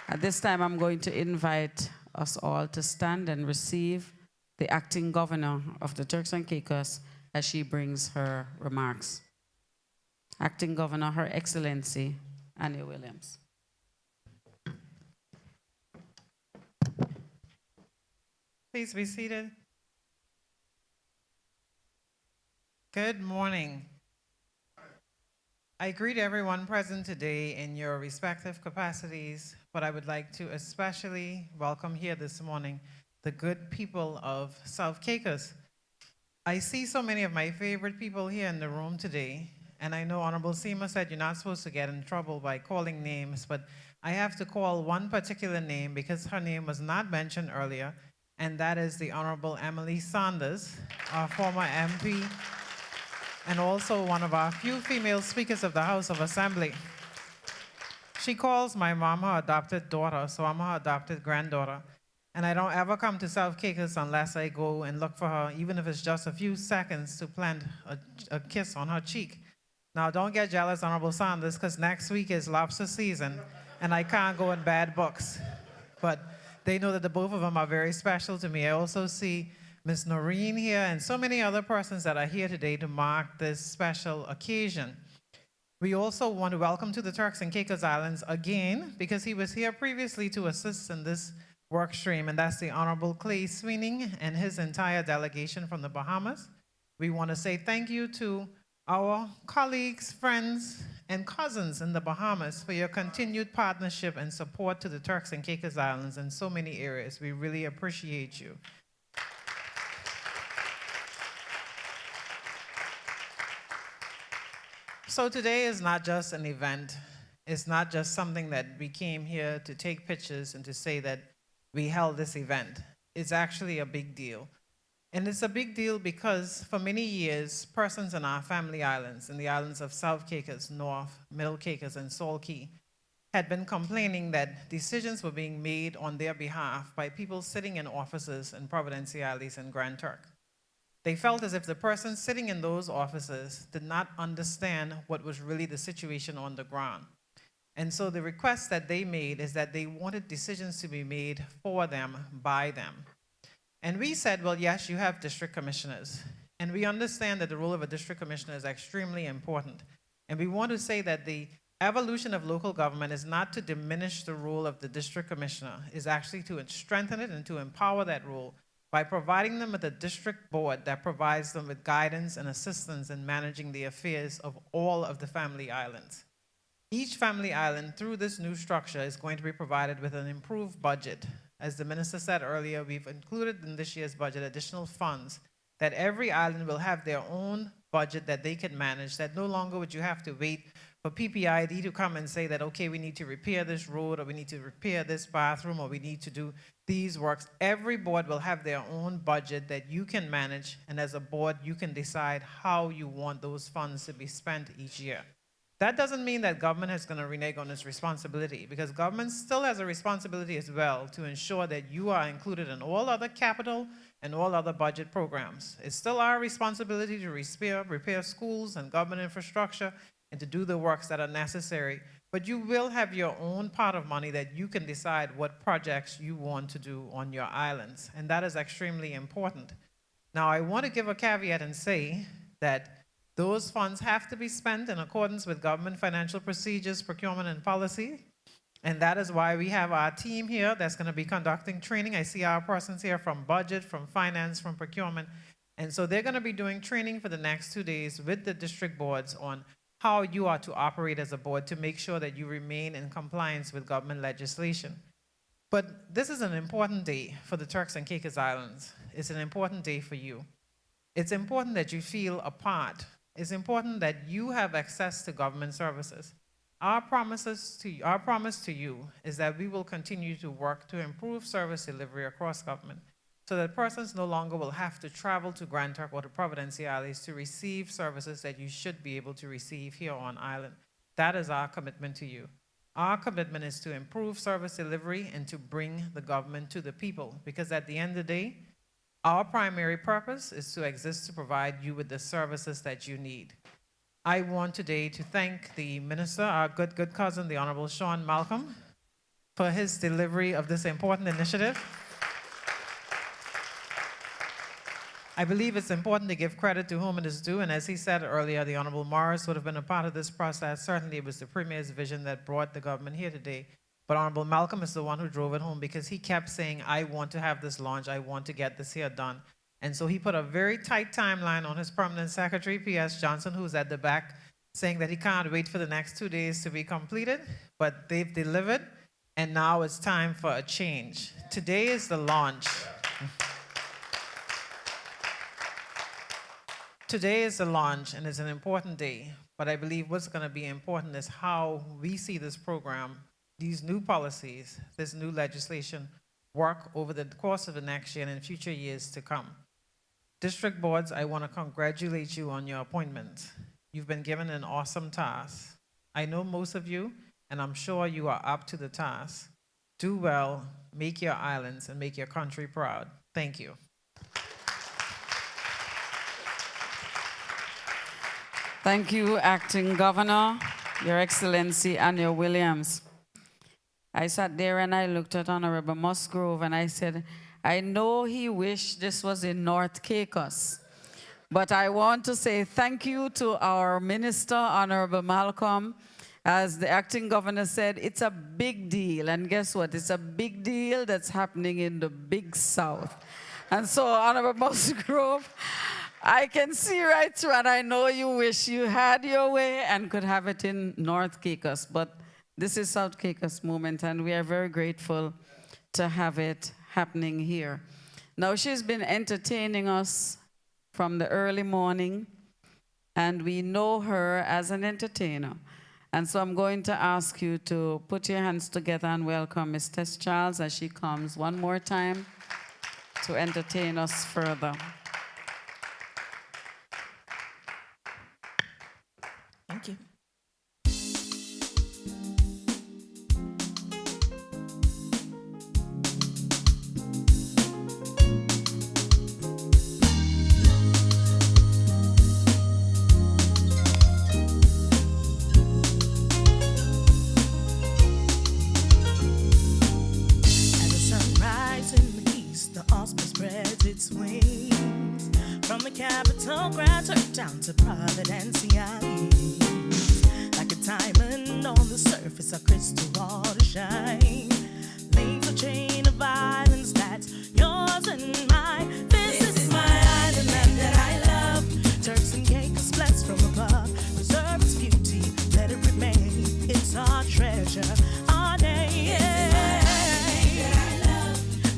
At this time, I'm going to invite us all to stand and receive the acting governor of the Turks and Caicos as she brings her remarks. Acting Governor, Her Excellency, Annie Williams. Please be seated. Good morning. I greet everyone present today in your respective capacities, but I would like to especially welcome here this morning the good people of South Caicos. I see so many of my favorite people here in the room today, and I know Honorable Seema said you're not supposed to get in trouble by calling names, but I have to call one particular name because her name was not mentioned earlier, and that is the Honorable Emily Saunders, our former MP, and also one of our few female speakers of the House of Assembly. She calls my mom her adopted daughter, so I'm her adopted granddaughter. And I don't ever come to South Caicos unless I go and look for her, even if it's just a few seconds, to plant a kiss on her cheek. Now, don't get jealous, Honorable Saunders, because next week is lobster season, and I can't go in bad books. But they know that the both of them are very special to me. I also see Miss Noreen here and so many other persons that are here today to mark this special occasion. We also want to welcome to the Turks and Caicos Islands again, because he was here previously to assist in this work stream, and that's the Honorable Clay Sweeney and his entire delegation from the Bahamas. We want to say thank you to our colleagues, friends, and cousins in the Bahamas for your continued partnership and support to the Turks and Caicos Islands in so many areas. We really appreciate you. So today is not just an event. It's not just something that we came here to take pictures and to say that we held this event. It's actually a big deal. And it's a big deal because for many years, persons in our family islands, in the islands of South Caicos, North, Middle Caicos, and Salt Key, had been complaining that decisions were being made on their behalf by people sitting in offices in Providenciales and Grand Turk. They felt as if the person sitting in those offices did not understand what was really the situation on the ground. And so the request that they made is that they wanted decisions to be made for them, by them. And we said, well, yes, you have district commissioners. And we understand that the role of a district commissioner is extremely important. And we want to say that the evolution of local government is not to diminish the role of the district commissioner, is actually to strengthen it and to empower that role by providing them with a district board that provides them with guidance and assistance in managing the affairs of all of the family islands. Each family island, through this new structure, is going to be provided with an improved budget. As the minister said earlier, we've included in this year's budget additional funds that every island will have their own budget that they can manage, that no longer would you have to wait for PPID to come and say that, okay, we need to repair this road, or we need to repair this bathroom, or we need to do these works. Every board will have their own budget that you can manage, and as a board, you can decide how you want those funds to be spent each year. That doesn't mean that government is going to renege on its responsibility, because government still has a responsibility as well to ensure that you are included in all other capital and all other budget programs. It's still our responsibility to repair schools and government infrastructure and to do the works that are necessary. But you will have your own pot of money that you can decide what projects you want to do on your islands, and that is extremely important. Now, I want to give a caveat and say that those funds have to be spent in accordance with government financial procedures, procurement, and policy. And that is why we have our team here that's going to be conducting training. I see our persons here from budget, from finance, from procurement. And so they're going to be doing training for the next 2 days with the district boards on how you are to operate as a board to make sure that you remain in compliance with government legislation. But this is an important day for the Turks and Caicos Islands. It's an important day for you. It's important that you feel a part. It's important that you have access to government services. Our promise to you is that we will continue to work to improve service delivery across government so that persons no longer will have to travel to Grand Turk or to Providenciales to receive services that you should be able to receive here on island. That is our commitment to you. Our commitment is to improve service delivery and to bring the government to the people, because at the end of the day, our primary purpose is to exist to provide you with the services that you need. I want today to thank the minister, our good cousin, the Honorable Sean Malcolm, for his delivery of this important initiative. I believe it's important to give credit to whom it is due, and as he said earlier, the Honorable Morris would have been a part of this process. Certainly it was the Premier's vision that brought the government here today. But Honorable Malcolm is the one who drove it home, because he kept saying, I want to have this launch, I want to get this here done. And so he put a very tight timeline on his permanent secretary, P.S. Johnson, who's at the back, saying that he can't wait for the next 2 days to be completed, but they've delivered, and now it's time for a change. Today is the launch. Today is the launch, and it's an important day, but I believe what's going to be important is how we see this program, these new policies, this new legislation work over the course of the next year and in future years to come. District boards, I want to congratulate you on your appointments. You've been given an awesome task. I know most of you, and I'm sure you are up to the task. Do well, make your islands, and make your country proud. Thank you. Thank you, Acting Governor, Your Excellency Anya Williams. I sat there and I looked at Honorable Musgrove and I said, I know he wished this was in North Caicos, But I want to say thank you to our minister, Honorable Malcolm. As the acting governor said, it's a big deal. And guess what? It's a big deal that's happening in the Big South. And so, Honorable Musgrove, I can see right through, and I know you wish you had your way and could have it in North Caicos. But this is South Caicos moment, and we are very grateful to have it happening here. Now, she's been entertaining us from the early morning, and we know her as an entertainer. And so I'm going to ask you to put your hands together and welcome Miss Tess Charles as she comes one more time to entertain us further. Thank you. Down to Providence, like a diamond on the surface, a crystal water shine. Leaves a chain of islands that's yours and mine. This is my island that I love. Turks and Caicos blessed from above. Preserve its beauty, let it remain. It's our treasure, our name.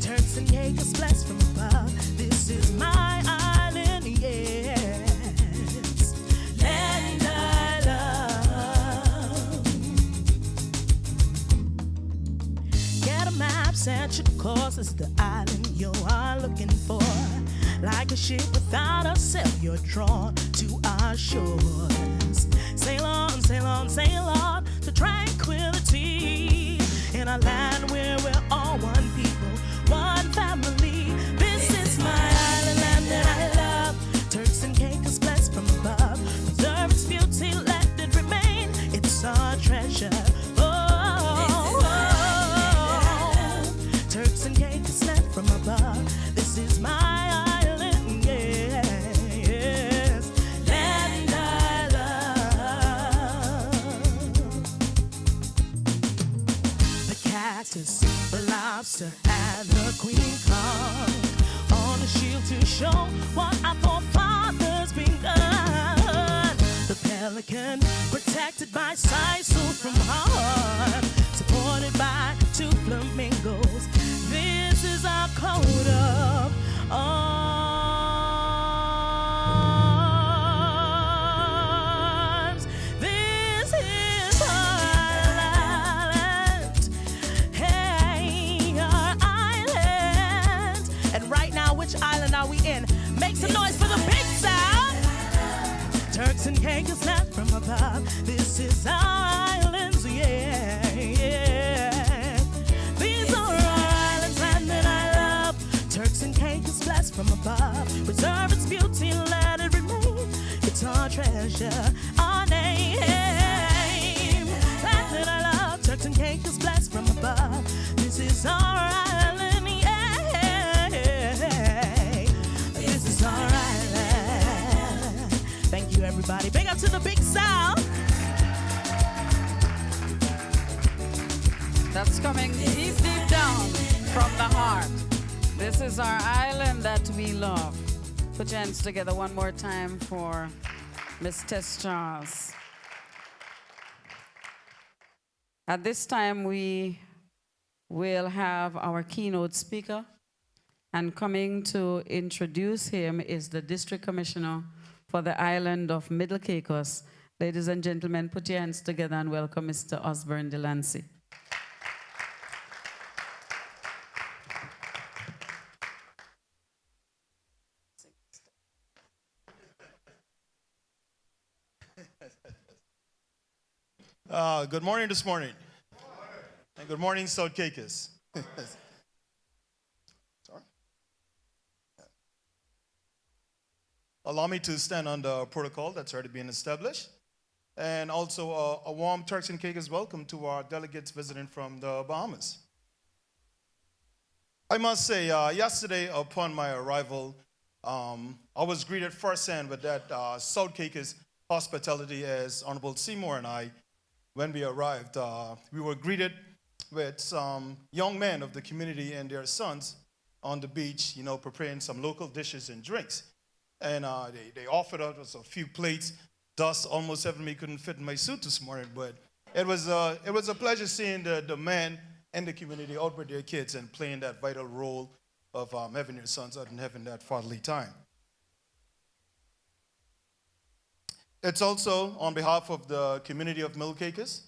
Turks and Caicos blessed from above. This is my island, yeah. Set your course is the island you are looking for. Like a ship without a sail, you're drawn to our shores. Sail on, sail on, sail on to tranquility. In a land where we're all one people, one family. This is my island, land that I love. Turks and Caicos blessed from above. Preserve its beauty, let it remain. It's our treasure. Turks and Caicos left from above. This is my island, yes, land I love. The cactus, the lobster, and the queen come on a shield to show what our forefathers begun. The pelican, protected by sisal from harm, supported by 2 flamingos. This is our coat of arms. This is our island. Hey, our island. And right now, which island are we in? Make some noise for the Big South. Turks and Caicos left from above. This is our islands, yeah, yeah. These are our islands, land that I love. Turks and Caicos blessed from above. Preserve its beauty, let it remain. It's our treasure, our name. Land that I love. Turks and Caicos blessed from above. This is our island, yeah. This is our island. Thank you, everybody. Big up to the Big South. That's coming deep, deep down from the heart. This is our island that we love. Put your hands together one more time for Miss Tess Charles. At this time, we will have our keynote speaker. And coming to introduce him is the District Commissioner for the island of Middle Caicos. Ladies and gentlemen, put your hands together and welcome Mr. Osborne Delancey. Good morning this morning. And good morning, South Caicos. Sorry. Allow me to stand on the protocol that's already been established. And also a warm Turks and Caicos welcome to our delegates visiting from the Bahamas. I must say, yesterday upon my arrival, I was greeted firsthand with that South Caicos hospitality as Honorable Seymour and I, when we arrived. We were greeted with some young men of the community and their sons on the beach, preparing some local dishes and drinks. And they offered us a few plates. Dust almost having me couldn't fit in my suit this morning, but it was a pleasure seeing the men and the community out with their kids and playing that vital role of having your sons out and having that fatherly time. It's also on behalf of the community of Middle Caicos.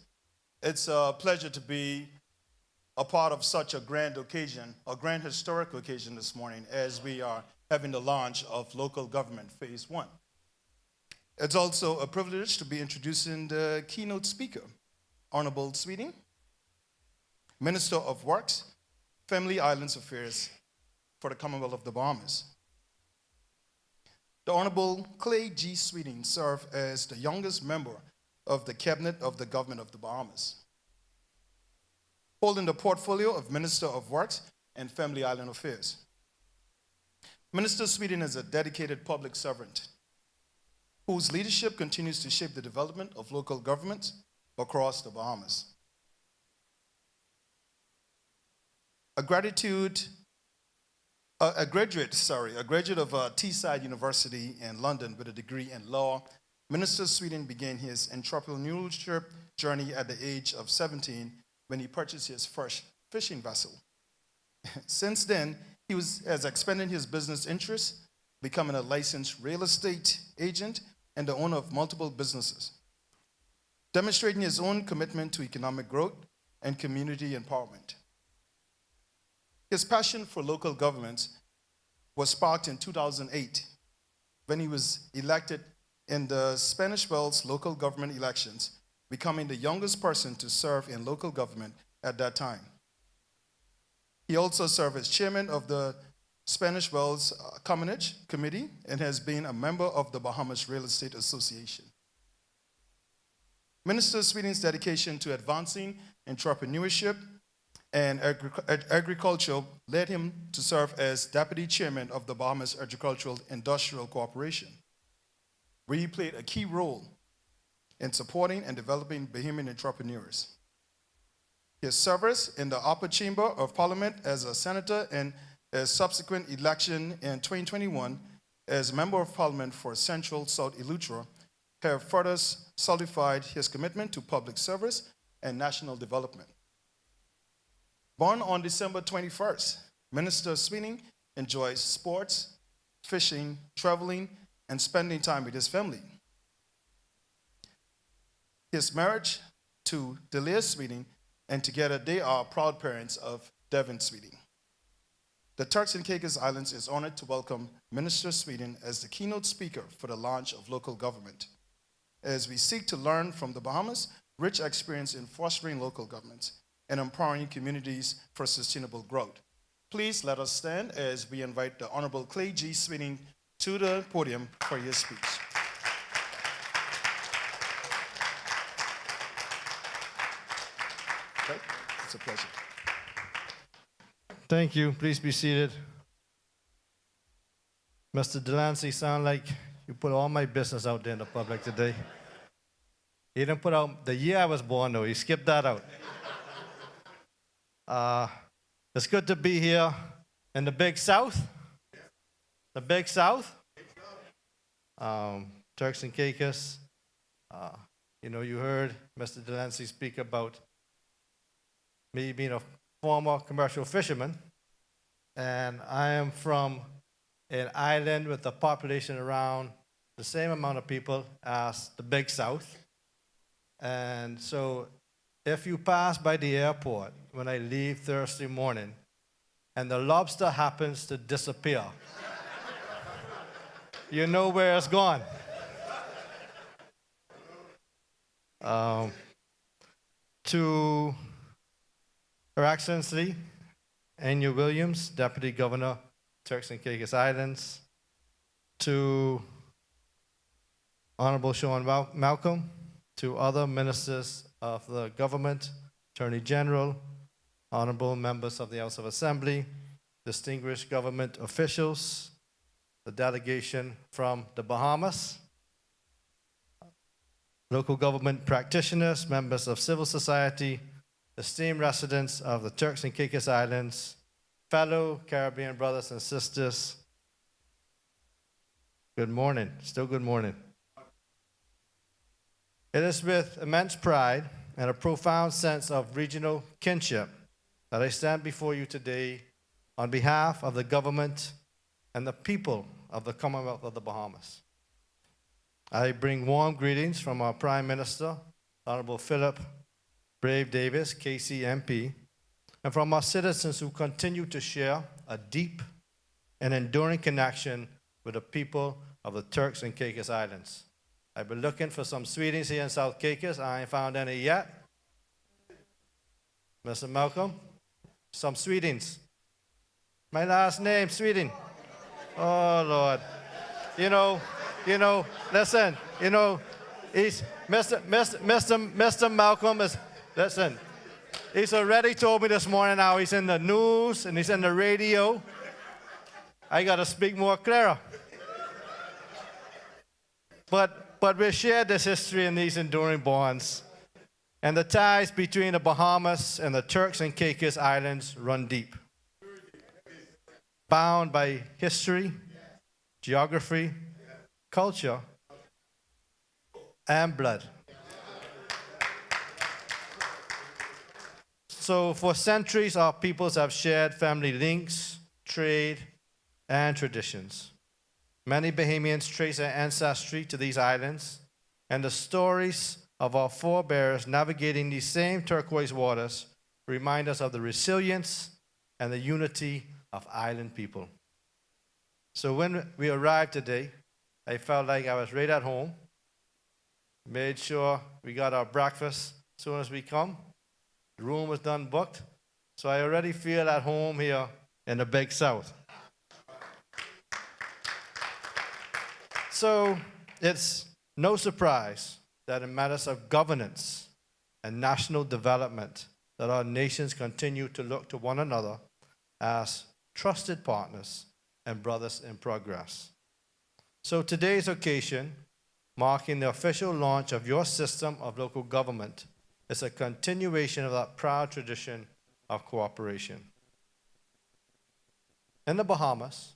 It's a pleasure to be a part of such a grand occasion, a grand historic occasion this morning as we are having the launch of local government phase 1. It's also a privilege to be introducing the keynote speaker, Honorable Sweeting, Minister of Works, Family Islands Affairs for the Commonwealth of the Bahamas. The Honorable Clay G. Sweeting served as the youngest member of the Cabinet of the Government of the Bahamas, holding the portfolio of Minister of Works and Family Island Affairs. Minister Sweeting is a dedicated public servant whose leadership continues to shape the development of local governments across the Bahamas. A graduate of Teesside University in London with a degree in law, Minister Sweeting began his entrepreneurship journey at the age of 17 when he purchased his first fishing vessel. Since then, he has expanded his business interests, becoming a licensed real estate agent and the owner of multiple businesses, demonstrating his own commitment to economic growth and community empowerment. His passion for local governments was sparked in 2008 when he was elected in the Spanish Wells local government elections, becoming the youngest person to serve in local government at that time. He also served as chairman of the Spanish Wells Commonage Committee and has been a member of the Bahamas Real Estate Association. Minister Sweeting's dedication to advancing entrepreneurship and agriculture led him to serve as deputy chairman of the Bahamas Agricultural Industrial Corporation, where he played a key role in supporting and developing Bahamian entrepreneurs. His service in the upper chamber of parliament as a senator and his subsequent election in 2021 as member of parliament for Central South Eleuthera have further solidified his commitment to public service and national development. Born on December 21st, Minister Sweeting enjoys sports, fishing, traveling, and spending time with his family. His marriage to Delia Sweeting, and together they are proud parents of Devin Sweeting. The Turks and Caicos Islands is honored to welcome Minister Sweeting as the keynote speaker for the launch of local government, as we seek to learn from the Bahamas' rich experience in fostering local governments and empowering communities for sustainable growth. Please let us stand as we invite the Honorable Clay G. Sweeting to the podium for his speech. Okay, it's a pleasure. Thank you. Please be seated. Mr. Delancey, sound like you put all my business out there in the public today. He didn't put out the year I was born, though. He skipped that out. It's good to be here in the Big South. The Big South. Turks and Caicos. You heard Mr. Delancey speak about me being a former commercial fisherman, and I am from an island with a population around the same amount of people as the Big South. And so if you pass by the airport when I leave Thursday morning and the lobster happens to disappear, you know where it's gone. To Her Excellency, Anya Williams, Deputy Governor, Turks and Caicos Islands, to Honorable Sean Malcolm, to other ministers of the government, Attorney General, honorable members of the House of Assembly, distinguished government officials, the delegation from the Bahamas, local government practitioners, members of civil society, esteemed residents of the Turks and Caicos Islands, fellow Caribbean brothers and sisters, good morning. Still good morning. It is with immense pride and a profound sense of regional kinship that I stand before you today on behalf of the government and the people of the Commonwealth of the Bahamas. I bring warm greetings from our Prime Minister, Honorable Philip Brave Davis, KCMP, and from our citizens who continue to share a deep and enduring connection with the people of the Turks and Caicos Islands. I've been looking for some sweeties here in South Caicos. I ain't found any yet. Mr. Malcolm, some sweetings. My last name, Sweeting. Oh, Lord. Listen, he's, Mr. Malcolm is, listen, he's already told me this morning how he's in the news and he's in the radio. I got to speak more clearer. But we share this history and these enduring bonds. And the ties between the Bahamas and the Turks and Caicos Islands run deep. Bound by history, geography, culture, and blood. So for centuries, our peoples have shared family links, trade, and traditions. Many Bahamians trace their ancestry to these islands, and the stories of our forebears navigating these same turquoise waters remind us of the resilience and the unity of island people. So when we arrived today, I felt like I was right at home. Made sure we got our breakfast as soon as we come. The room was done booked, so I already feel at home here in the Big South. So it's no surprise that in matters of governance and national development, that our nations continue to look to one another as trusted partners and brothers in progress. So today's occasion, marking the official launch of your system of local government, is a continuation of that proud tradition of cooperation. In the Bahamas,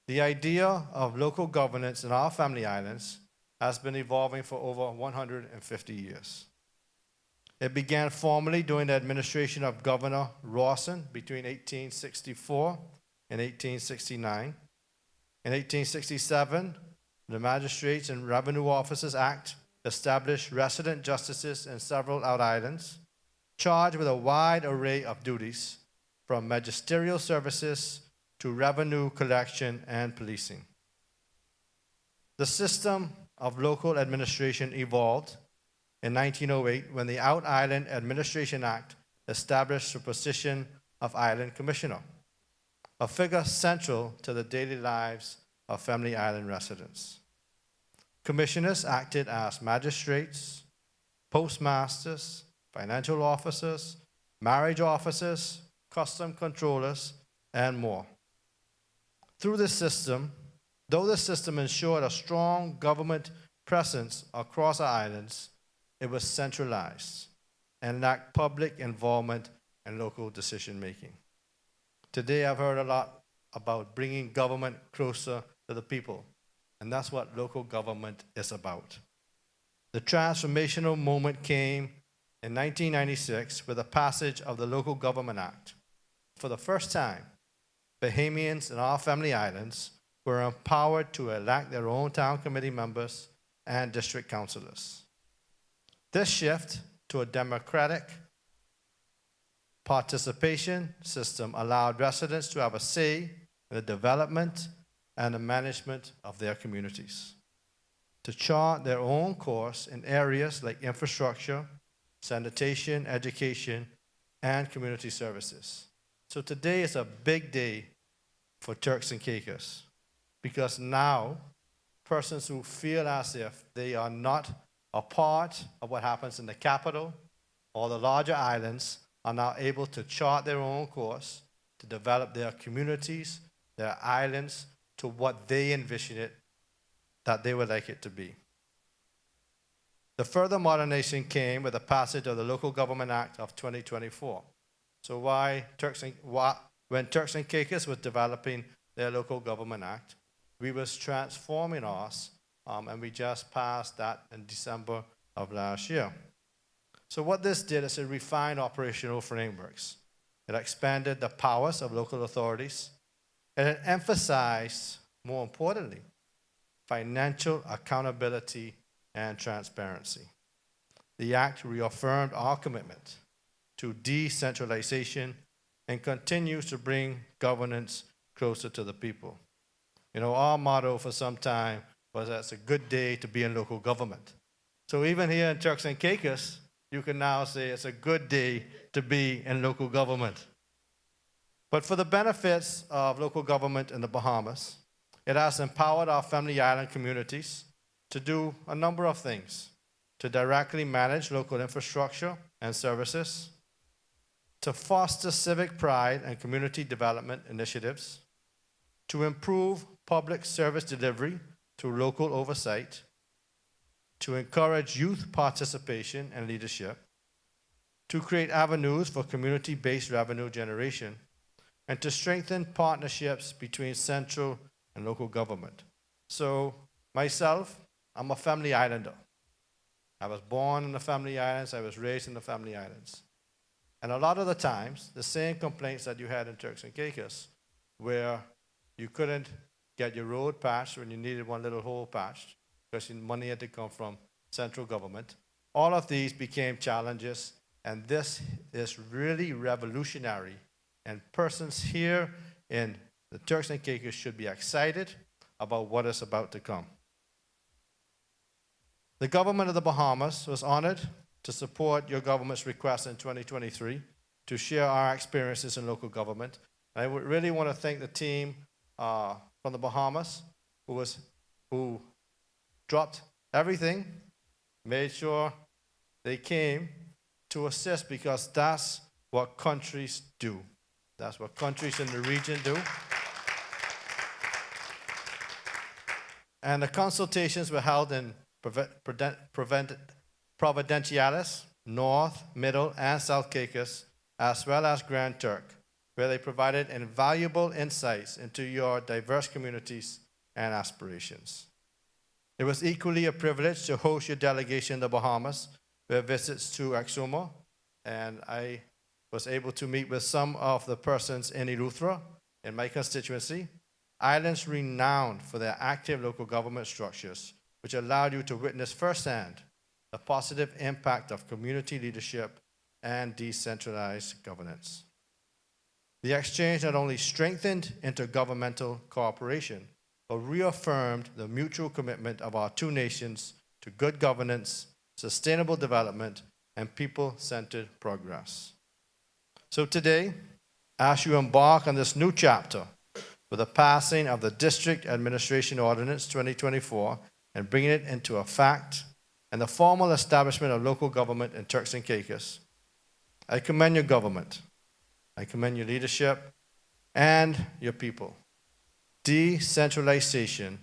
the idea of local governance in our family islands has been evolving for over 150 years. It began formally during the administration of Governor Rawson between 1864 and 1869. In 1867, the Magistrates and Revenue Officers Act established resident justices in several out islands, charged with a wide array of duties, from magisterial services to revenue collection and policing. The system of local administration evolved in 1908 when the Out Island Administration Act established the position of Island Commissioner, a figure central to the daily lives of family island residents. Commissioners acted as magistrates, postmasters, financial officers, marriage officers, custom controllers, and more. Through this system, though the system ensured a strong government presence across our islands, it was centralized and lacked public involvement and local decision-making. Today, I've heard a lot about bringing government closer to the people, and that's what local government is about. The transformational moment came in 1996 with the passage of the Local Government Act. For the first time, Bahamians in our family islands were empowered to elect their own town committee members and district councilors. This shift to a democratic participation system allowed residents to have a say in the development and the management of their communities, to chart their own course in areas like infrastructure, sanitation, education, and community services. So today is a big day for Turks and Caicos, because now persons who feel as if they are not a part of what happens in the capital or the larger islands are now able to chart their own course to develop their communities, their islands, to what they envision it, that they would like it to be. The further modernization came with the passage of the Local Government Act of 2024. So when Turks and Caicos was developing their Local Government Act, we was transforming ours, and we just passed that in December of last year. So what this did is it refined operational frameworks. It expanded the powers of local authorities, and it emphasized, more importantly, financial accountability and transparency. The Act reaffirmed our commitment to decentralization and continues to bring governance closer to the people. You know, our motto for some time was that it's a good day to be in local government. So even here in Turks and Caicos, you can now say it's a good day to be in local government. But for the benefits of local government in the Bahamas, it has empowered our Family Island communities to do a number of things: to directly manage local infrastructure and services, to foster civic pride and community development initiatives, to improve public service delivery through local oversight, to encourage youth participation and leadership, to create avenues for community-based revenue generation, and to strengthen partnerships between central and local government. So myself, I'm a Family Islander. I was born in the Family Islands. I was raised in the Family Islands. And a lot of the times, the same complaints that you had in Turks and Caicos, where you couldn't get your road patched when you needed one little hole patched, because money had to come from central government. All of these became challenges, and this is really revolutionary. And persons here in the Turks and Caicos should be excited about what is about to come. The government of the Bahamas was honored to support your government's request in 2023 to share our experiences in local government. And I would really want to thank the team from the Bahamas who dropped everything, made sure they came to assist, because that's what countries do. That's what countries in the region do. And the consultations were held in Providenciales, North, Middle, and South Caicos, as well as Grand Turk, where they provided invaluable insights into your diverse communities and aspirations. It was equally a privilege to host your delegation in the Bahamas with visits to Exuma, and I was able to meet with some of the persons in Eleuthera, in my constituency, islands renowned for their active local government structures, which allowed you to witness firsthand the positive impact of community leadership and decentralized governance. The exchange not only strengthened intergovernmental cooperation, but reaffirmed the mutual commitment of our two nations to good governance, sustainable development, and people-centered progress. So today, as you embark on this new chapter with the passing of the District Administration Ordinance 2024 and bringing it into effect, and the formal establishment of local government in Turks and Caicos, I commend your government. I commend your leadership and your people. Decentralization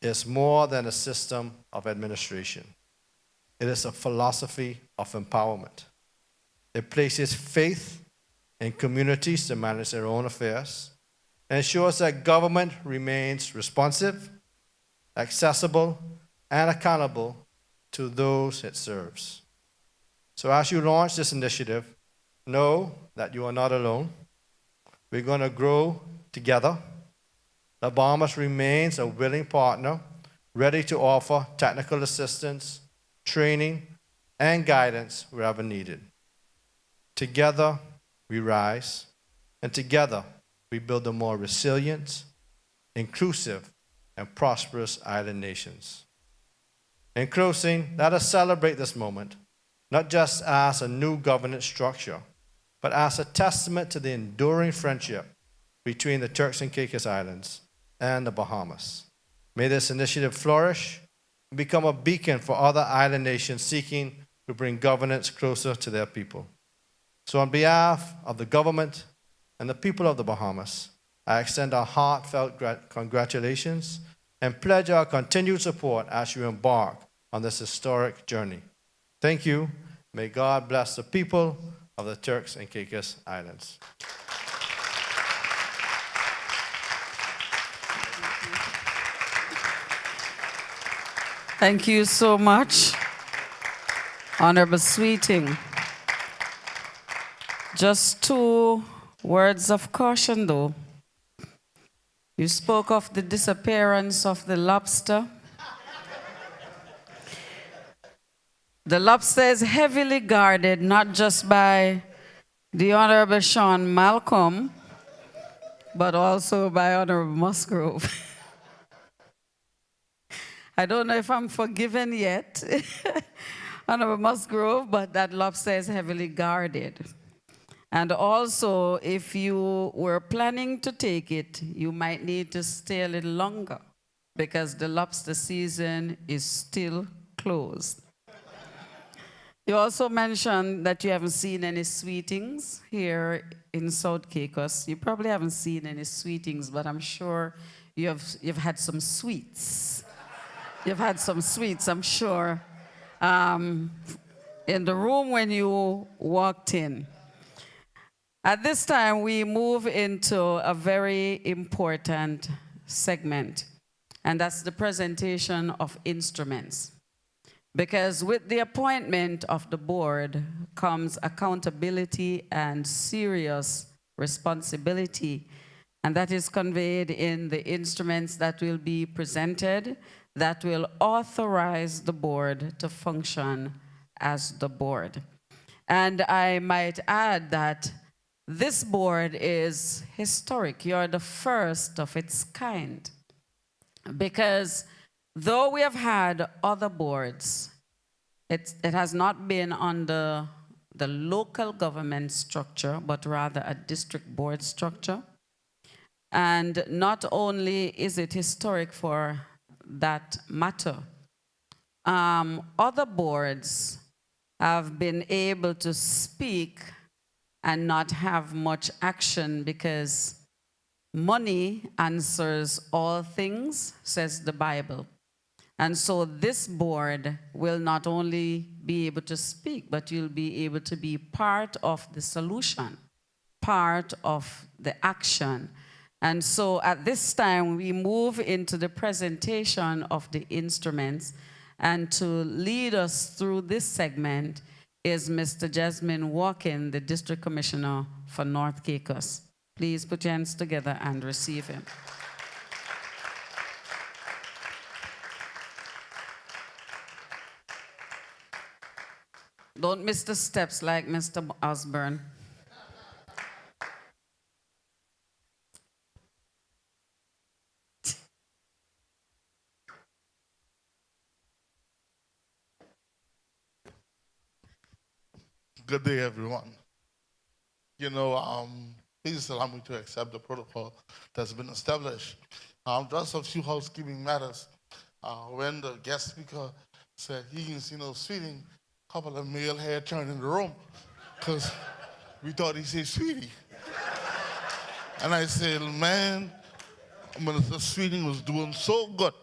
is more than a system of administration. It is a philosophy of empowerment. It places faith in communities to manage their own affairs and ensures that government remains responsive, accessible, and accountable to those it serves. So as you launch this initiative, know that you are not alone. We're going to grow together. The Bahamas remains a willing partner, ready to offer technical assistance, training, and guidance wherever needed. Together, we rise, and together, we build a more resilient, inclusive, and prosperous island nations. In closing, let us celebrate this moment, not just as a new governance structure, but as a testament to the enduring friendship between the Turks and Caicos Islands and the Bahamas. May this initiative flourish and become a beacon for other island nations seeking to bring governance closer to their people. So on behalf of the government and the people of the Bahamas, I extend our heartfelt congratulations and pledge our continued support as you embark on this historic journey. Thank you. May God bless the people of the Turks and Caicos Islands. Thank you so much, Honorable Sweeting. Just 2 words of caution, though. You spoke of the disappearance of the lobster. The lobster is heavily guarded, not just by the Honorable Sean Malcolm, but also by Honorable Musgrove. I don't know if I'm forgiven yet, Honorable Musgrove, but that lobster is heavily guarded. And also, if you were planning to take it, you might need to stay a little longer because the lobster season is still closed. You also mentioned that you haven't seen any sweetings here in South Caicos. You probably haven't seen any sweetings, but I'm sure you've had some sweets. You've had some sweets, I'm sure, in the room when you walked in. At this time, we move into a very important segment, and that's the presentation of instruments. Because with the appointment of the board comes accountability and serious responsibility, and that is conveyed in the instruments that will be presented that will authorize the board to function as the board. And I might add that this board is historic. You're the first of its kind. Because though we have had other boards, it has not been under the local government structure, but rather a district board structure. And not only is it historic for that matter, other boards have been able to speak and not have much action because money answers all things, says the Bible. And so this board will not only be able to speak, but you'll be able to be part of the solution, part of the action. And so at this time, we move into the presentation of the instruments. And to lead us through this segment is Mr. Jasmine Walken, the District Commissioner for North Caicos. Please put your hands together and receive him. Don't miss the steps like Mr. Osborne. Good day, everyone. You know, please allow me to accept the protocol that's been established. Just a few housekeeping matters. When the guest speaker said he didn't see no sweeting, a couple of male hair turned in the room because we thought he said sweetie. And I said, man, Minister Sweeting was doing so good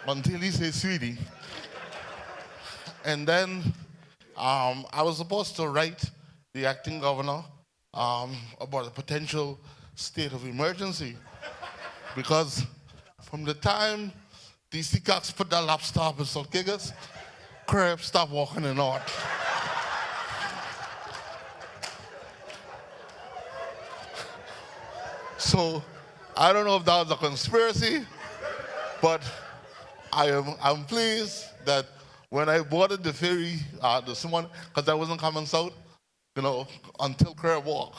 until he said sweetie. And then I was supposed to write the acting governor about a potential state of emergency because from the time DC Cox put that lobster up in South Caicos, crabs stopped walking in north. So I don't know if that was a conspiracy, but I'm pleased that when I boarded the ferry this morning, because I wasn't coming south, you know, until crab walk.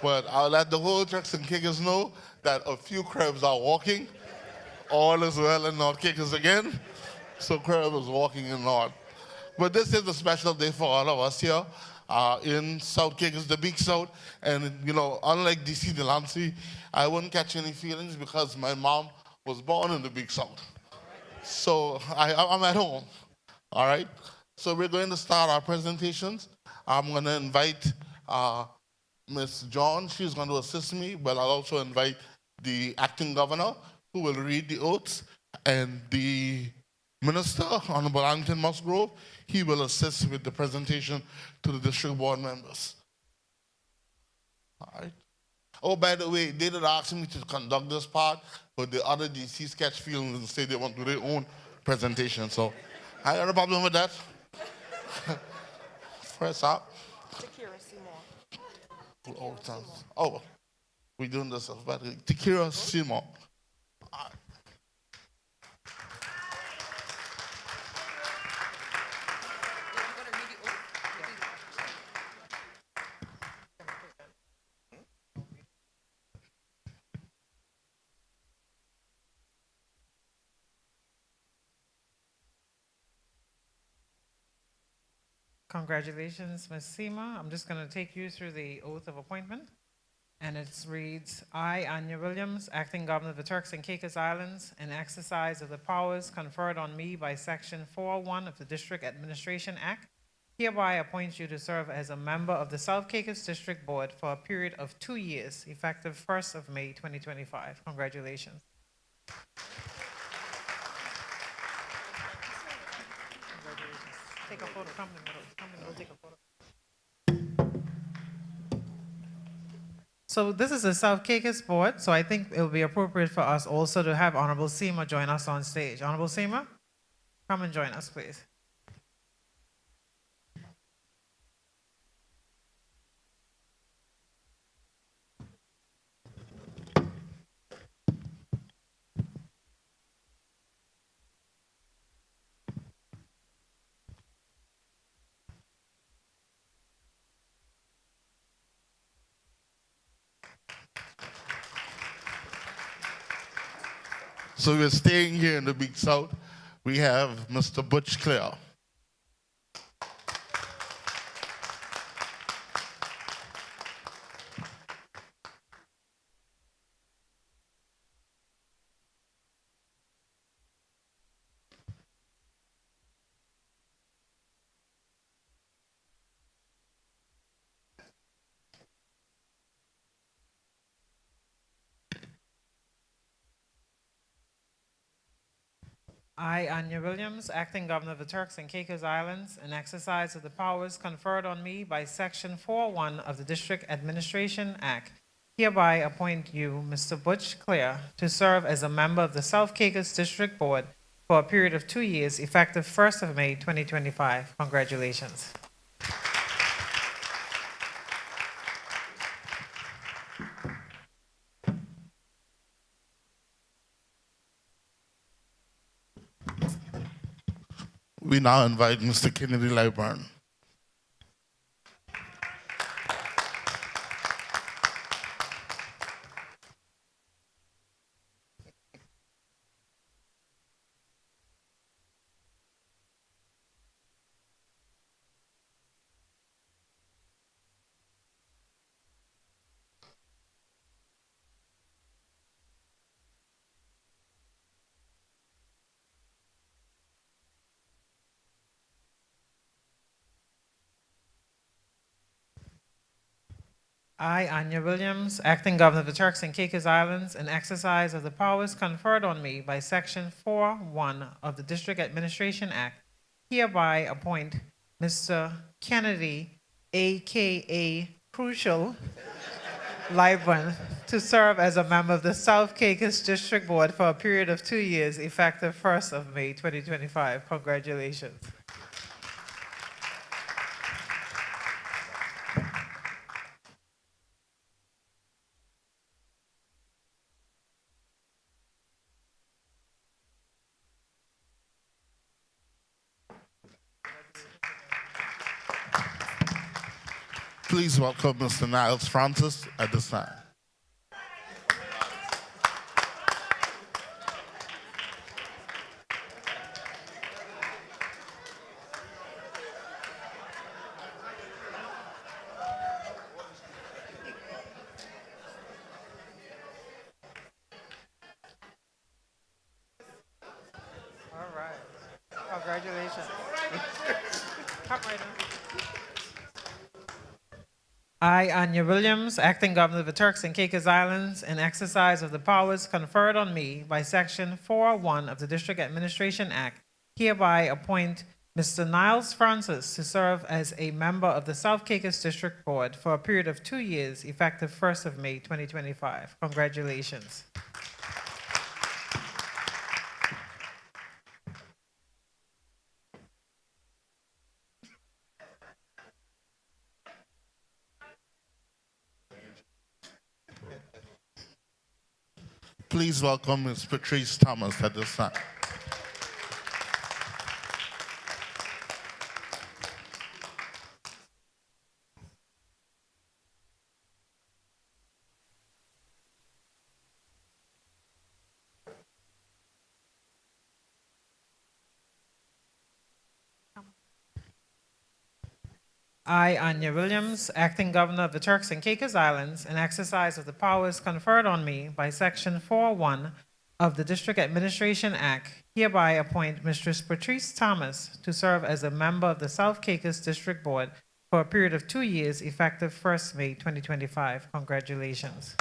But I'll let the whole Turks and Caicos know that a few crabs are walking. All is well in North Caicos again. So crab is walking in north. But this is a special day for all of us here in South Caicos, the Big South. And, you know, unlike DC Delancey, I wouldn't catch any feelings because my mom was born in the Big South. So I'm at home. All right, so we're going to start our presentations. I'm going to invite Miss John, she's going to assist me, but I'll also invite the acting governor who will read the oaths, and the minister, Honorable Arlington Musgrove, he will assist with the presentation to the district board members. All right. Oh, by the way, they did ask me to conduct this part, but the other DC sketch films and say they want to do their own presentation, so I got a problem with that. First up. Oh, we're doing this alphabetically. Takira Seymour. Congratulations, Ms. Seema. I'm just going to take you through the oath of appointment. And it reads, I, Anya Williams, acting governor of the Turks and Caicos Islands, in exercise of the powers conferred on me by Section 401 of the District Administration Act, hereby appoint you to serve as a member of the South Caicos District Board for a period of 2 years, effective 1st of May, 2025. Congratulations. Take a photo. Come in the middle. Come in the middle. Take a photo. So this is the South Caicos board, so I think it will be appropriate for us also to have Honorable Seema join us on stage. Honorable Seema, come and join us, please. So we're staying here in the Big South. We have Mr. Butch Clare. I, Anya Williams, acting governor of the Turks and Caicos Islands, in exercise of the powers conferred on me by Section 401 of the District Administration Act, hereby appoint you, Mr. Butch Clare, to serve as a member of the South Caicos District Board for a period of 2 years, effective 1st of May, 2025. Congratulations. We now invite Mr. Kennedy Lyburn. I, Anya Williams, acting governor of the Turks and Caicos Islands, in exercise of the powers conferred on me by Section 4.1 of the District Administration Act, hereby appoint Mr. Kennedy, a.k.a. Crucial, Lyburn, to serve as a member of the South Caicos District Board for a period of 2 years, effective 1st of May, 2025. Congratulations. Please welcome Mr. Niles Francis at this time. All right. Congratulations. Come right in. I, Anya Williams, acting governor of the Turks and Caicos Islands, in exercise of the powers conferred on me by Section 401 of the District Administration Act, hereby appoint Mr. Niles Francis to serve as a member of the South Caicos District Board for a period of 2 years, effective 1st of May 2025. Congratulations. Please welcome Ms. Patrice Thomas at this time. I, Anya Williams, acting governor of the Turks and Caicos Islands, in exercise of the powers conferred on me by Section 401 of the District Administration Act, hereby appoint Mistress Patrice Thomas to serve as a member of the South Caicos District Board for a period of 2 years, effective 1st May 2025. Congratulations.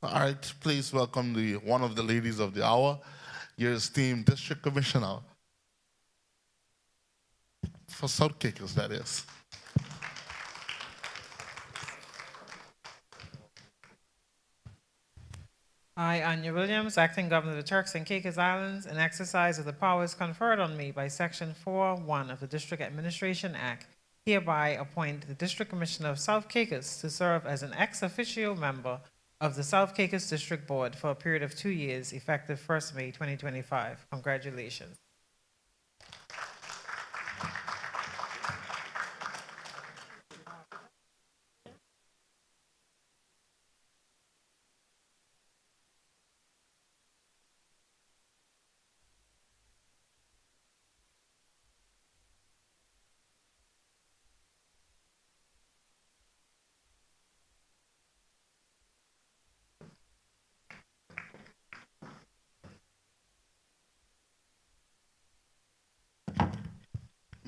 All right, please welcome one of the ladies of the hour, your esteemed District Commissioner for South Caicos, that is. I, Anya Williams, acting governor of the Turks and Caicos Islands, in exercise of the powers conferred on me by Section 401 of the District Administration Act, hereby appoint the District Commissioner of South Caicos to serve as an ex officio member of the South Caicos District Board for a period of 2 years, effective 1st May 2025. Congratulations.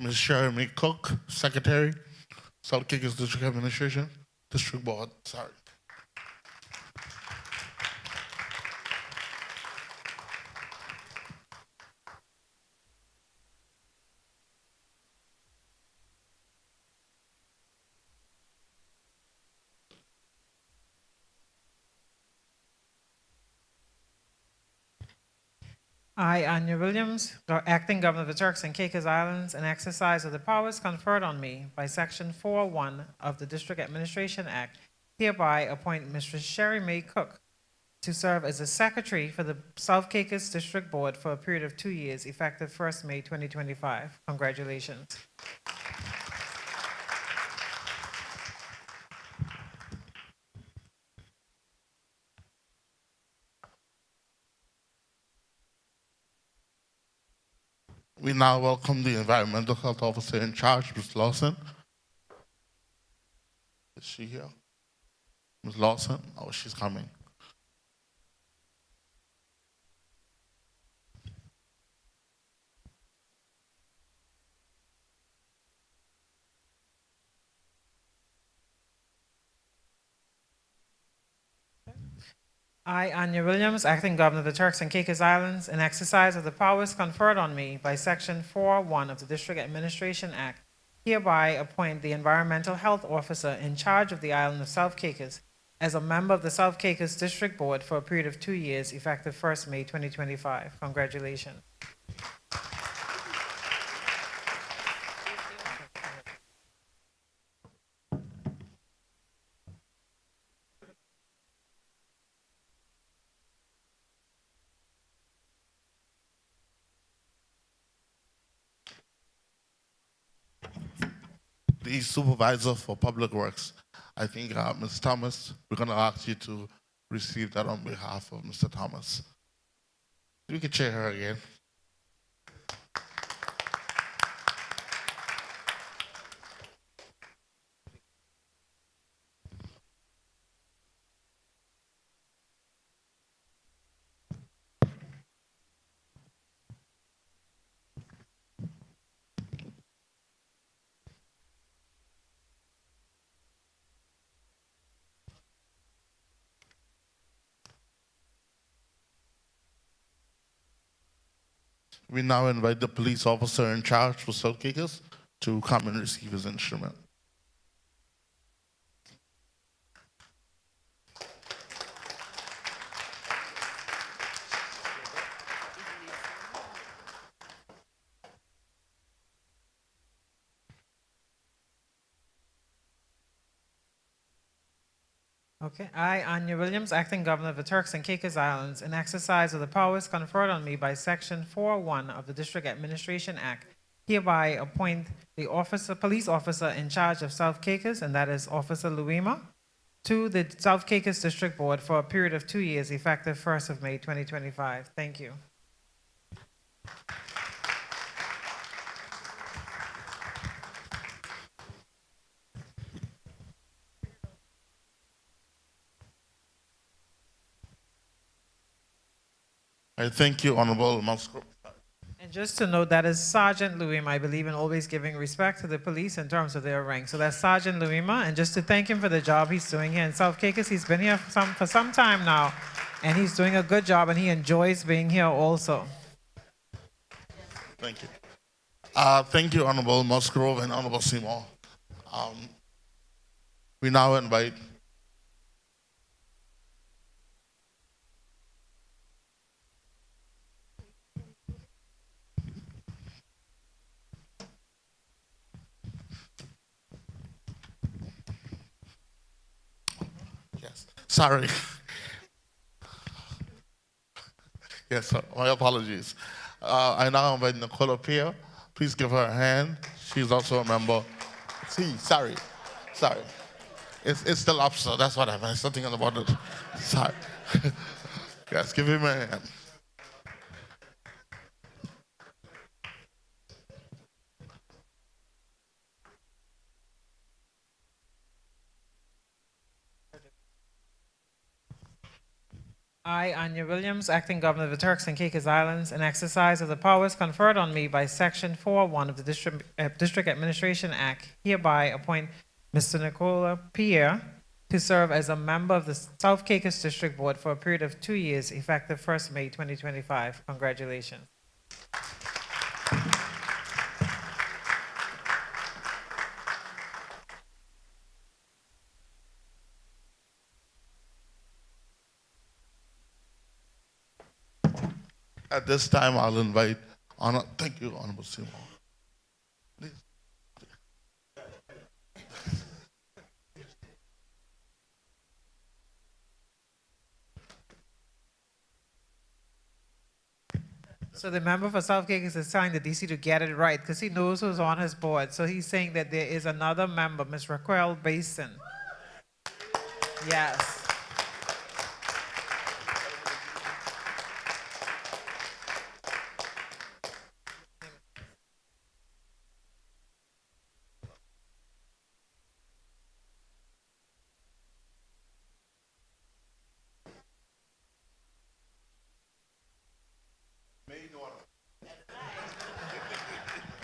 Ms. Jeremy Cook, Secretary, South Caicos District Administration, District Board, sorry. I, Anya Williams, acting governor of the Turks and Caicos Islands, in exercise of the powers conferred on me by Section 401 of the District Administration Act, hereby appoint Mrs. Sherry May Cook to serve as a secretary for the South Caicos District Board for a period of 2 years, effective 1st May 2025. Congratulations. We now welcome the Environmental Health Officer in charge, Ms. Lawson. Is she here? Ms. Lawson? Oh, she's coming. I, Anya Williams, acting governor of the Turks and Caicos Islands, in exercise of the powers conferred on me by Section 401 of the District Administration Act, hereby appoint the Environmental Health Officer in charge of the island of South Caicos as a member of the South Caicos District Board for a period of 2 years, effective 1st May 2025. Congratulations. The Supervisor for Public Works. I think, Ms. Thomas, we're going to ask you to receive that on behalf of Mr. Thomas. We can chair her again. We now invite the police officer in charge for South Caicos to come and receive his instrument. Okay. I, Anya Williams, acting governor of the Turks and Caicos Islands, in exercise of the powers conferred on me by Section 4.1 of the District Administration Act, hereby appoint the police officer in charge of South Caicos, and that is Officer Luima, to the South Caicos District Board for a period of 2 years, effective 1st of May 2025. Thank you. I thank you, Honorable Musgrove. And just to note, that is Sergeant Luima. I believe in always giving respect to the police in terms of their rank. So that's Sergeant Luima. And just to thank him for the job he's doing here in South Caicos. He's been here for some time now, and he's doing a good job, and he enjoys being here also. Thank you. Thank you, Honorable Musgrove and Honorable Seymour. We now invite Sorry. Yes, my apologies. I now invite Nicole Pierre. Please give her a hand. She's also a member. Sorry. It's the lobster. That's what I meant. Something about it. Sorry. Yes, give him a hand. I, Anya Williams, acting governor of the Turks and Caicos Islands, in exercise of the powers conferred on me by Section 4.1 of the District Administration Act, hereby appoint Mr. Nicola Pierre to serve as a member of the South Caicos District Board for a period of 2 years, effective 1st May 2025. Congratulations. At this time, I'll invite thank you, Honorable Seymour. Please. So the member for South Caicos is telling the DC to get it right because he knows who's on his board. So he's saying that there is another member, Ms. Raquel Basin. Yes.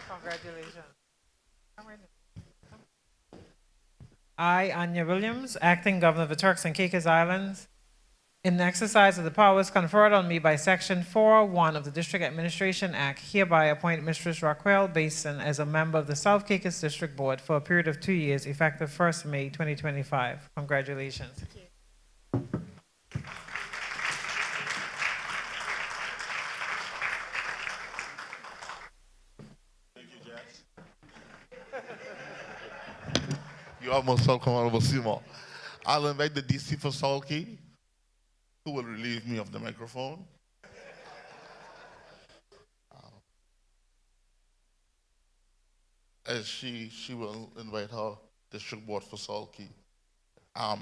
Congratulations. I, Anya Williams, acting governor of the Turks and Caicos Islands, in exercise of the powers conferred on me by Section 4.1 of the District Administration Act, hereby appoint Mistress Raquel Basin as a member of the South Caicos District Board for a period of 2 years, effective 1st May 2025. Congratulations. You almost welcome, Honorable Seymour. I'll invite the DC for Salke, who will relieve me of the microphone. As she will invite her district board for Salke.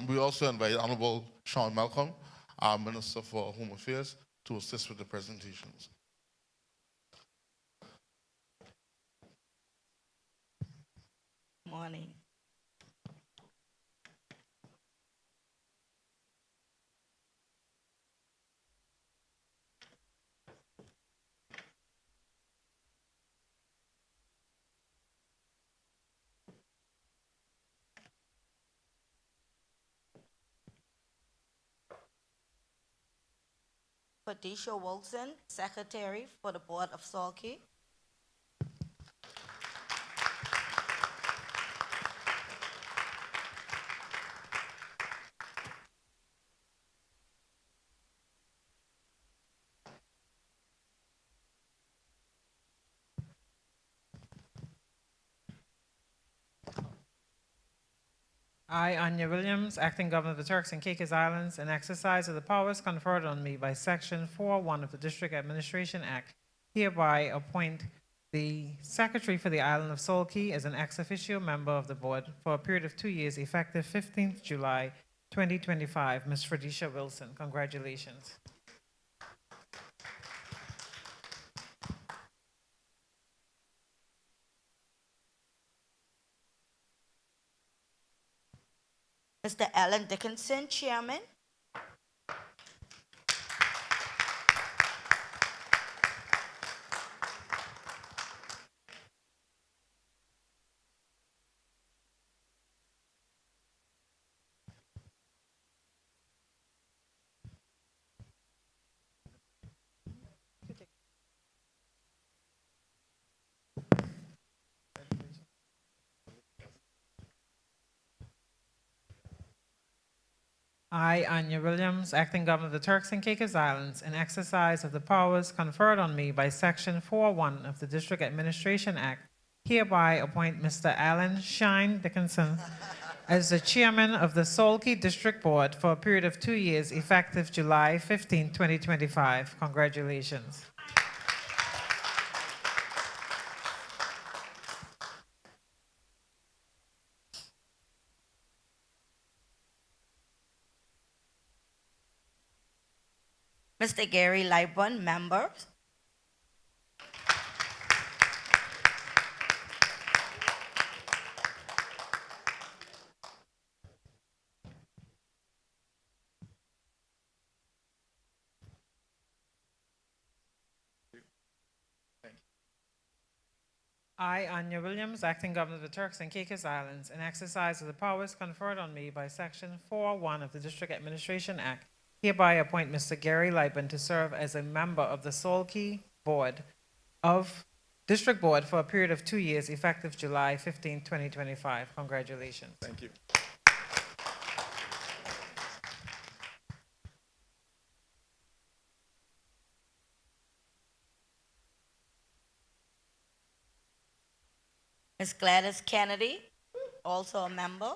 We also invite Honorable Sean Malcolm, our Minister for Home Affairs, to assist with the presentations. Morning. Patricia Wilson, Secretary for the Board of Salke. I, Anya Williams, Acting Governor of the Turks and Caicos Islands, in exercise of the powers conferred on me by Section 4.1 of the District Administration Act, hereby appoint the Secretary for the Island of Salke as an ex officio member of the board for a period of 2 years, effective 15th July 2025. Ms. Fredisha Wilson, congratulations. Mr. Alan Dickinson, Chairman. I, Anya Williams, Acting Governor of the Turks and Caicos Islands, in exercise of the powers conferred on me by Section 4.1 of the District Administration Act, hereby appoint Mr. Alan Shine Dickinson as the Chairman of the Salke District Board for a period of 2 years, effective July 15, 2025. Congratulations. Mr. Gary Liburn, Member. I, Anya Williams, Acting Governor of the Turks and Caicos Islands, in exercise of the powers conferred on me by Section 4.1 of the District Administration Act, hereby appoint Mr. Gary Liburn to serve as a member of the Salke Board of District Board for a period of 2 years, effective July 15, 2025. Congratulations. Thank you. Ms. Gladys Kennedy, also a member.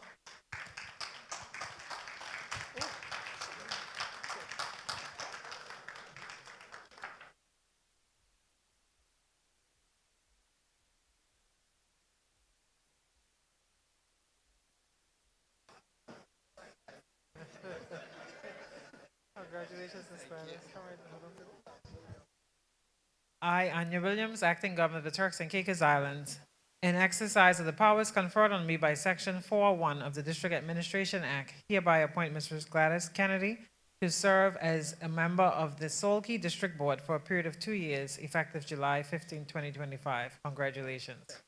Congratulations, Ms. Gladys. I, Anya Williams, Acting Governor of the Turks and Caicos Islands, in exercise of the powers conferred on me by Section 4.1 of the District Administration Act, hereby appoint Mrs. Gladys Kennedy to serve as a member of the Salke District Board for a period of 2 years, effective July 15, 2025. Congratulations.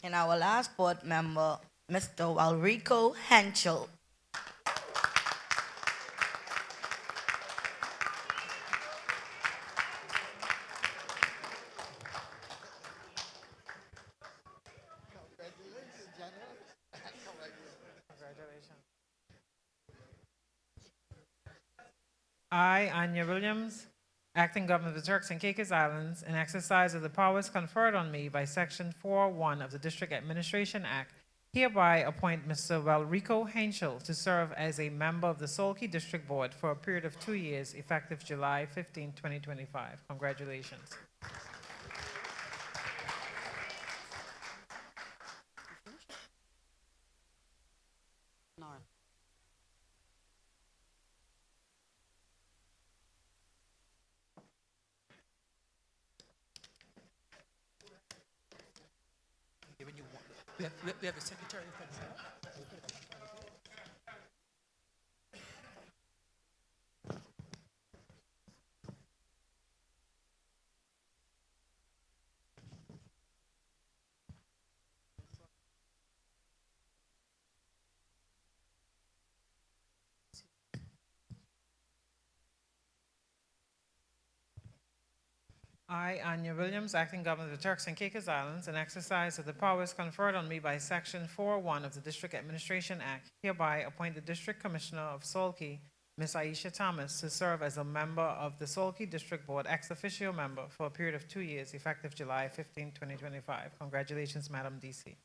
And our last board member, Mr. Walrico Henschel. I, Anya Williams, Acting Governor of the Turks and Caicos Islands, in exercise of the powers conferred on me by Section 4.1 of the District Administration Act, hereby appoint Mr. Walrico Henschel to serve as a member of the Salke District Board for a period of 2 years, effective July 15, 2025. Congratulations. We have a secretary for this. I, Anya Williams, Acting Governor of the Turks and Caicos Islands, in exercise of the powers conferred on me by Section 4.1 of the District Administration Act, hereby appoint the District Commissioner of Solkey, Ms. Aisha Thomas, to serve as a member of the Solkey District Board, ex officio member, for a period of 2 years, effective July 15, 2025. Congratulations, Madam DC.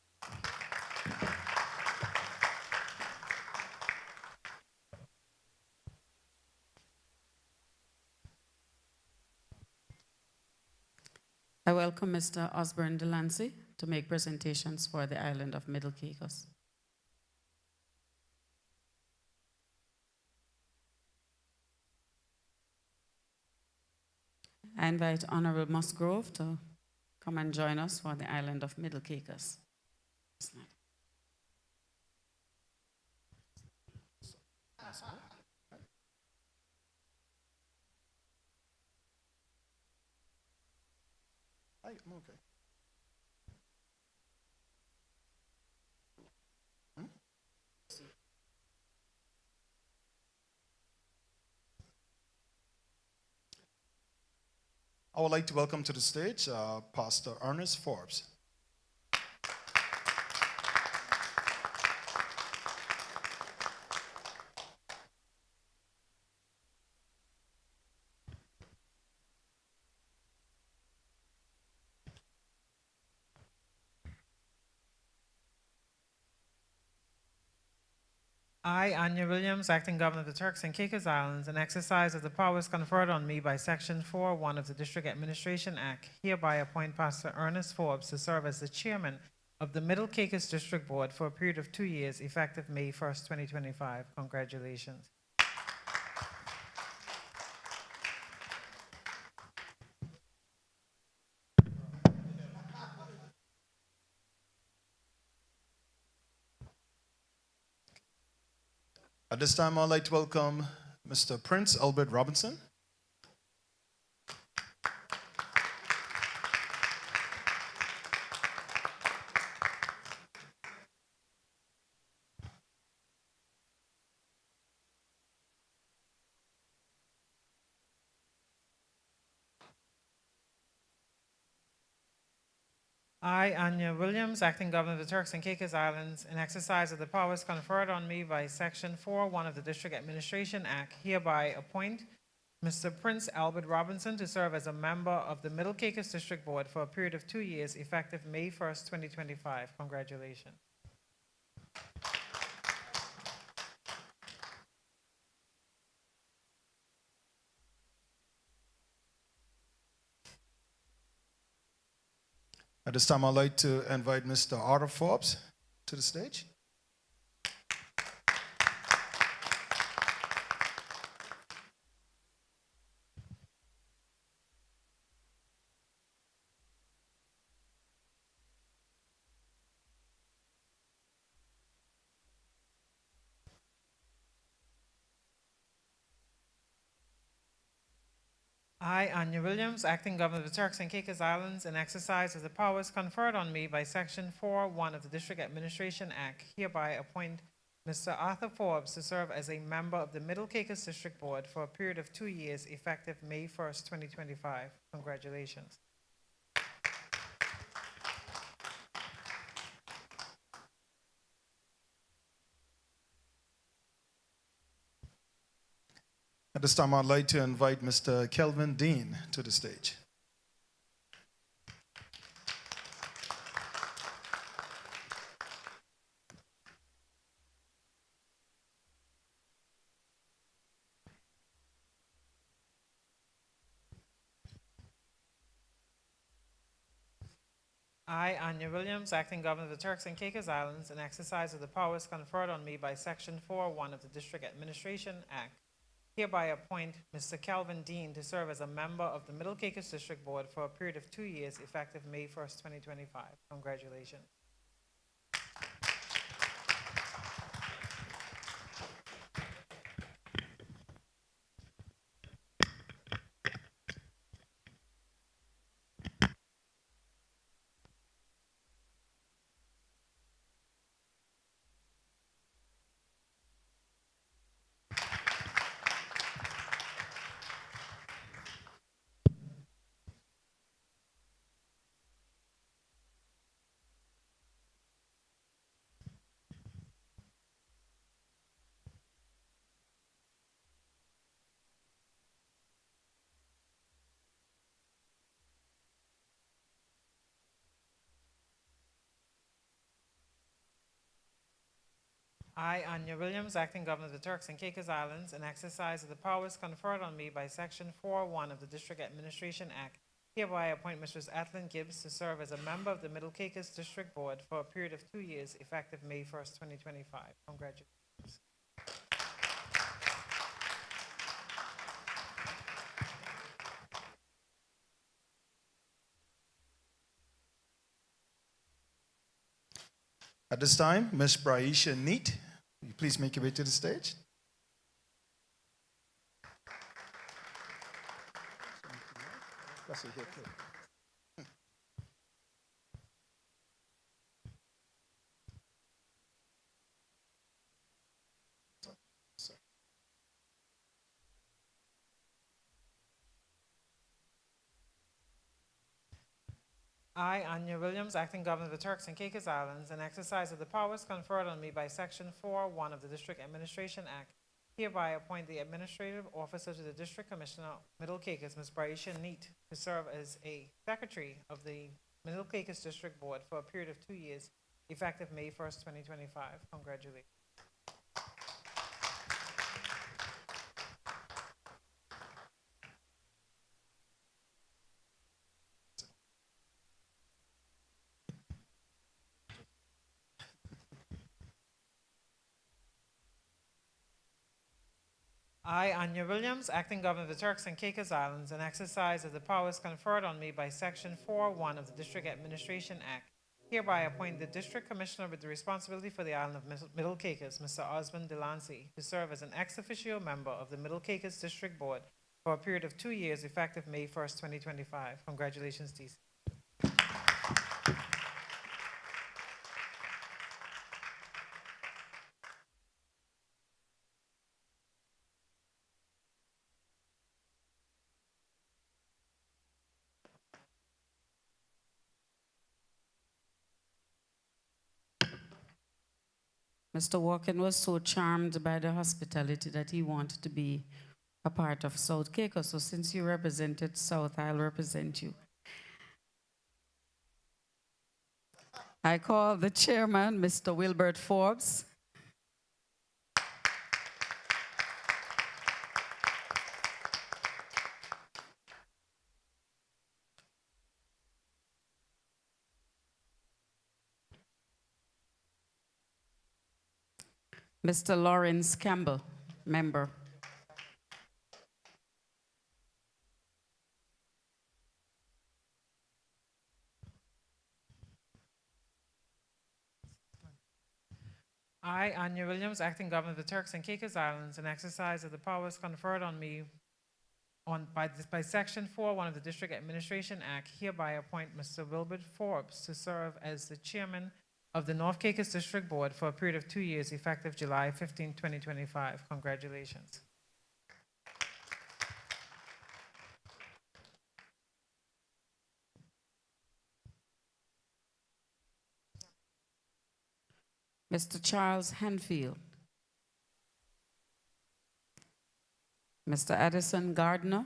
I welcome Mr. Osborne Delancey to make presentations for the island of Middle Caicos. I invite Honorable Musgrove to come and join us for the island of Middle Caicos. I'm okay. I would like to welcome to the stage Pastor Ernest Forbes. I, Anya Williams, Acting Governor of the Turks and Caicos Islands, in exercise of the powers conferred on me by Section 4.1 of the District Administration Act, hereby appoint Pastor Ernest Forbes to serve as the chairman of the Middle Caicos District Board for a period of 2 years, effective May 1st, 2025. Congratulations. At this time, I'd like to welcome Mr. Prince Albert Robinson. I, Anya Williams, Acting Governor of the Turks and Caicos Islands, in exercise of the powers conferred on me by Section 4.1 of the District Administration Act, hereby appoint Mr. Prince Albert Robinson to serve as a member of the Middle Caicos District Board for a period of 2 years, effective May 1st, 2025. Congratulations. At this time, I'd like to invite Mr. Arthur Forbes to the stage. I, Anya Williams, Acting Governor of the Turks and Caicos Islands, in exercise of the powers conferred on me by Section 4.1 of the District Administration Act, hereby appoint Mr. Arthur Forbes to serve as a member of the Middle Caicos District Board for a period of 2 years, effective May 1st, 2025. Congratulations. At this time, I'd like to invite Mr. Kelvin Dean to the stage. I, Anya Williams, Acting Governor of the Turks and Caicos Islands, in exercise of the powers conferred on me by Section 4.1 of the District Administration Act, hereby appoint Mr. Calvin Dean to serve as a member of the Middle Caicos District Board for a period of 2 years, effective May 1st, 2025. Congratulations. I, Anya Williams, acting governor of the Turks and Caicos Islands, in exercise of the powers conferred on me by Section 4.1 of the District Administration Act, hereby appoint Mrs. Atlin Gibbs to serve as a member of the Middle Caicos District Board for a period of 2 years, effective May 1st, 2025. Congratulations. At this time, Ms. Braisha Neat, will you please make your way to the stage? I, Anya Williams, acting governor of the Turks and Caicos Islands, in exercise of the powers conferred on me by Section 4.1 of the District Administration Act, hereby appoint the administrative officer to the District Commissioner, Middle Caicos, Ms. Braisha Neat, to serve as a secretary of the Middle Caicos District Board for a period of 2 years, effective May 1st, 2025. Congratulations. I, Anya Williams, acting governor of the Turks and Caicos Islands, in exercise of the powers conferred on me by Section 4.1 of the District Administration Act, hereby appoint the District Commissioner with the responsibility for the island of Middle Caicos, Mr. Osmond Delancey, to serve as an ex officio member of the Middle Caicos District Board for a period of 2 years, effective May 1st, 2025. Congratulations, DC. Mr. Walken was so charmed by the hospitality that he wanted to be a part of South Caicos. So since you represented South, I'll represent you. I call the chairman, Mr. Wilbert Forbes. Mr. Lawrence Campbell, member. I, Anya Williams, acting governor of the Turks and Caicos Islands, in exercise of the powers conferred on me by Section 4.1 of the District Administration Act, hereby appoint Mr. Wilbert Forbes to serve as the chairman of the North Caicos District Board for a period of 2 years, effective July 15, 2025. Congratulations. Mr. Charles Hanfield. Mr. Addison Gardner.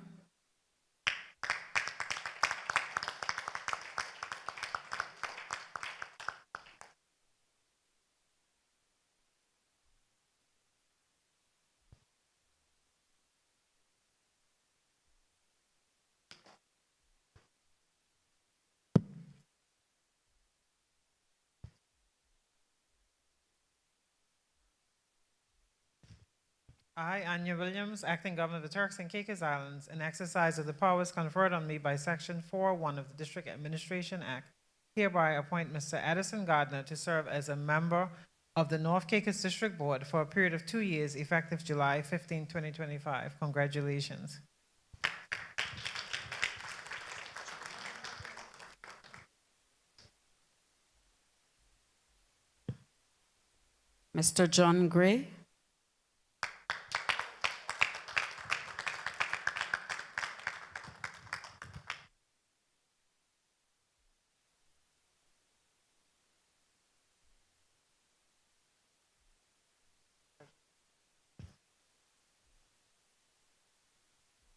I, Anya Williams, acting governor of the Turks and Caicos Islands, in exercise of the powers conferred on me by Section 4.1 of the District Administration Act, hereby appoint Mr. Addison Gardner to serve as a member of the North Caicos District Board for a period of 2 years, effective July 15, 2025. Congratulations. Mr. John Gray.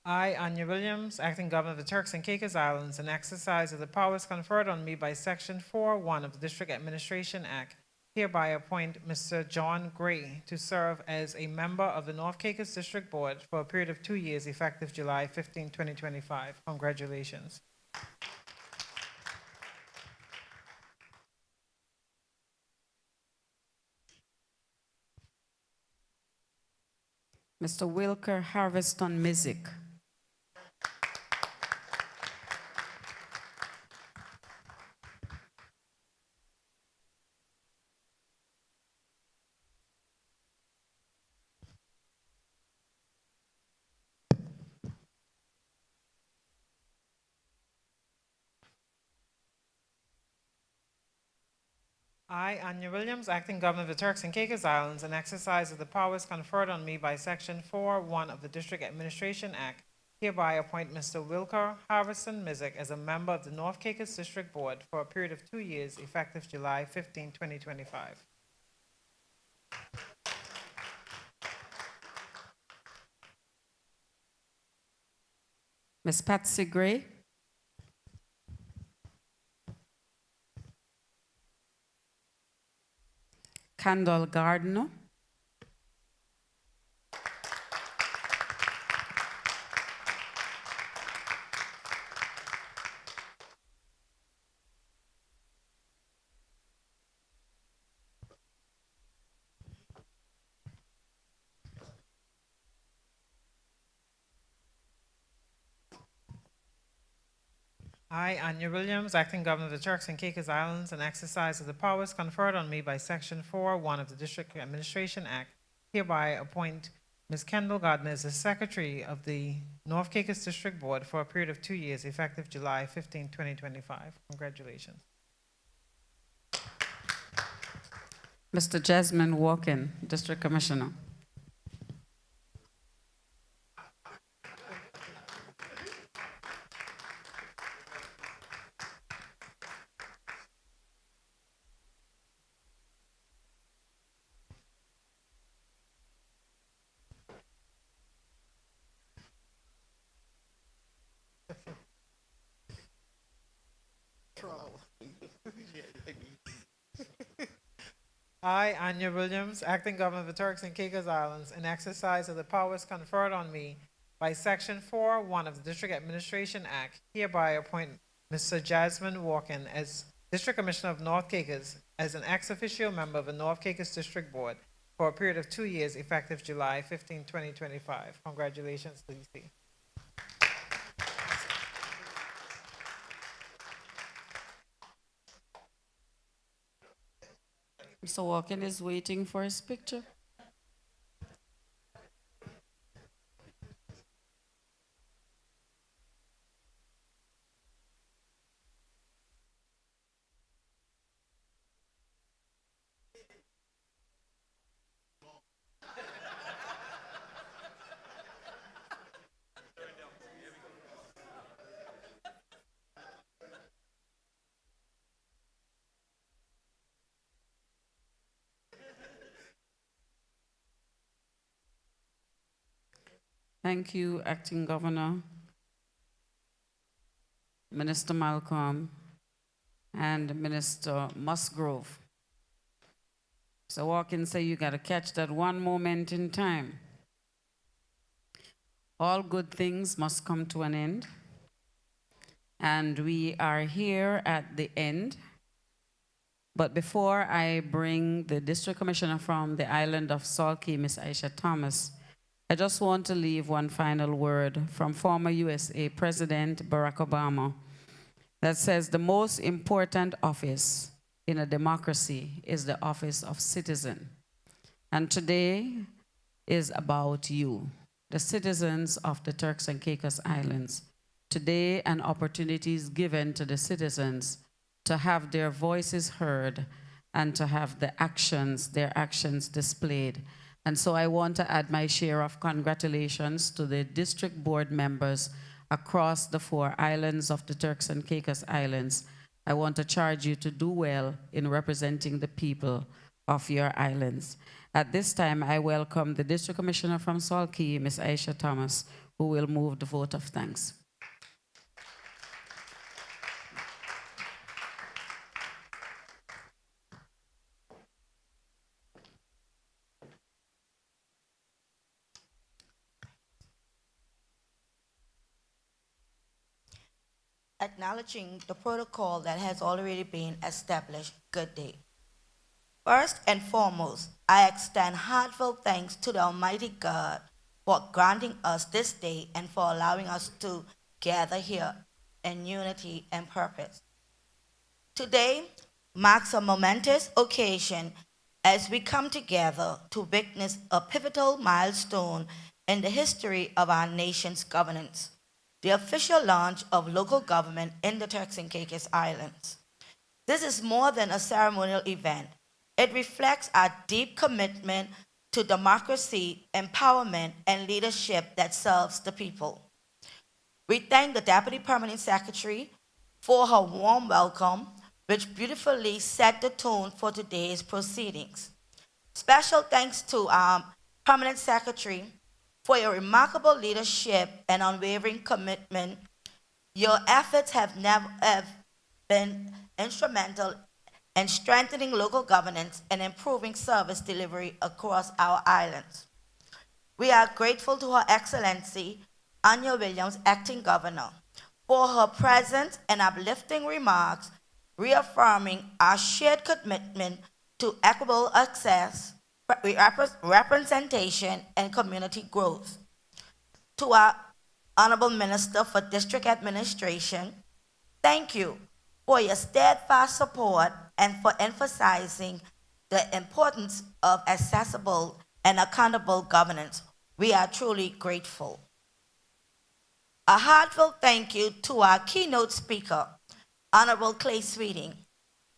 I, Anya Williams, acting governor of the Turks and Caicos Islands, in exercise of the powers conferred on me by Section 4.1 of the District Administration Act, hereby appoint Mr. John Gray to serve as a member of the North Caicos District Board for a period of 2 years, effective July 15, 2025. Congratulations. Mr. Wilker Harveston Mizik. I, Anya Williams, acting governor of the Turks and Caicos Islands, in exercise of the powers conferred on me by Section 4.1 of the District Administration Act, hereby appoint Mr. Wilker Harvison Mizik as a member of the North Caicos District Board for a period of 2 years, effective July 15, 2025. Ms. Patsy Gray. Candle Gardner. I, Anya Williams, acting governor of the Turks and Caicos Islands, in exercise of the powers conferred on me by Section 4.1 of the District Administration Act, hereby appoint Ms. Kendall Gardner as the Secretary of the North Caicos District Board for a period of 2 years, effective July 15, 2025. Congratulations. Mr. Jasmine Walken, District Commissioner. I, Anya Williams, acting governor of the Turks and Caicos Islands, in exercise of the powers conferred on me by Section 4.1 of the District Administration Act, hereby appoint Mr. Jasmine Walken as District Commissioner of North Caicos as an ex officio member of the North Caicos District Board for a period of 2 years, effective July 15, 2025. Congratulations, DC. Mr. Walken is waiting for his picture. Thank you, Acting Governor, Minister Malcolm, and Minister Musgrove. So Walken say you gotta catch that one moment in time. All good things must come to an end. And we are here at the end. But before I bring the District Commissioner from the island of Salt Cay, Ms. Aisha Thomas, I just want to leave one final word from former USA President Barack Obama that says the most important office in a democracy is the office of citizen. And today is about you, the citizens of the Turks and Caicos Islands. Today, an opportunity is given to the citizens to have their voices heard and to have their actions displayed. And so I want to add my share of congratulations to the district board members across the 4 islands of the Turks and Caicos Islands. I want to charge you to do well in representing the people of your islands. At this time, I welcome the District Commissioner from Salt Cay, Ms. Aisha Thomas, who will move the vote of thanks. acknowledging the protocol that has already been established. Good day. First and foremost, I extend heartfelt thanks to the Almighty God for granting us this day and for allowing us to gather here in unity and purpose. Today marks a momentous occasion as we come together to witness a pivotal milestone in the history of our nation's governance, the official launch of local government in the Turks and Caicos Islands. This is more than a ceremonial event. It reflects our deep commitment to democracy, empowerment, and leadership that serves the people. We thank the Deputy Permanent Secretary for her warm welcome, which beautifully set the tone for today's proceedings. Special thanks to our Permanent Secretary for your remarkable leadership and unwavering commitment. Your efforts have been instrumental in strengthening local governance and improving service delivery across our islands. We are grateful to Her Excellency Anya Williams, Acting Governor, for her presence and uplifting remarks, reaffirming our shared commitment to equitable access, representation, and community growth. To our Honorable Minister for District Administration, thank you for your steadfast support and for emphasizing the importance of accessible and accountable governance. We are truly grateful. A heartfelt thank you to our keynote speaker, Honorable Clay Sweeting.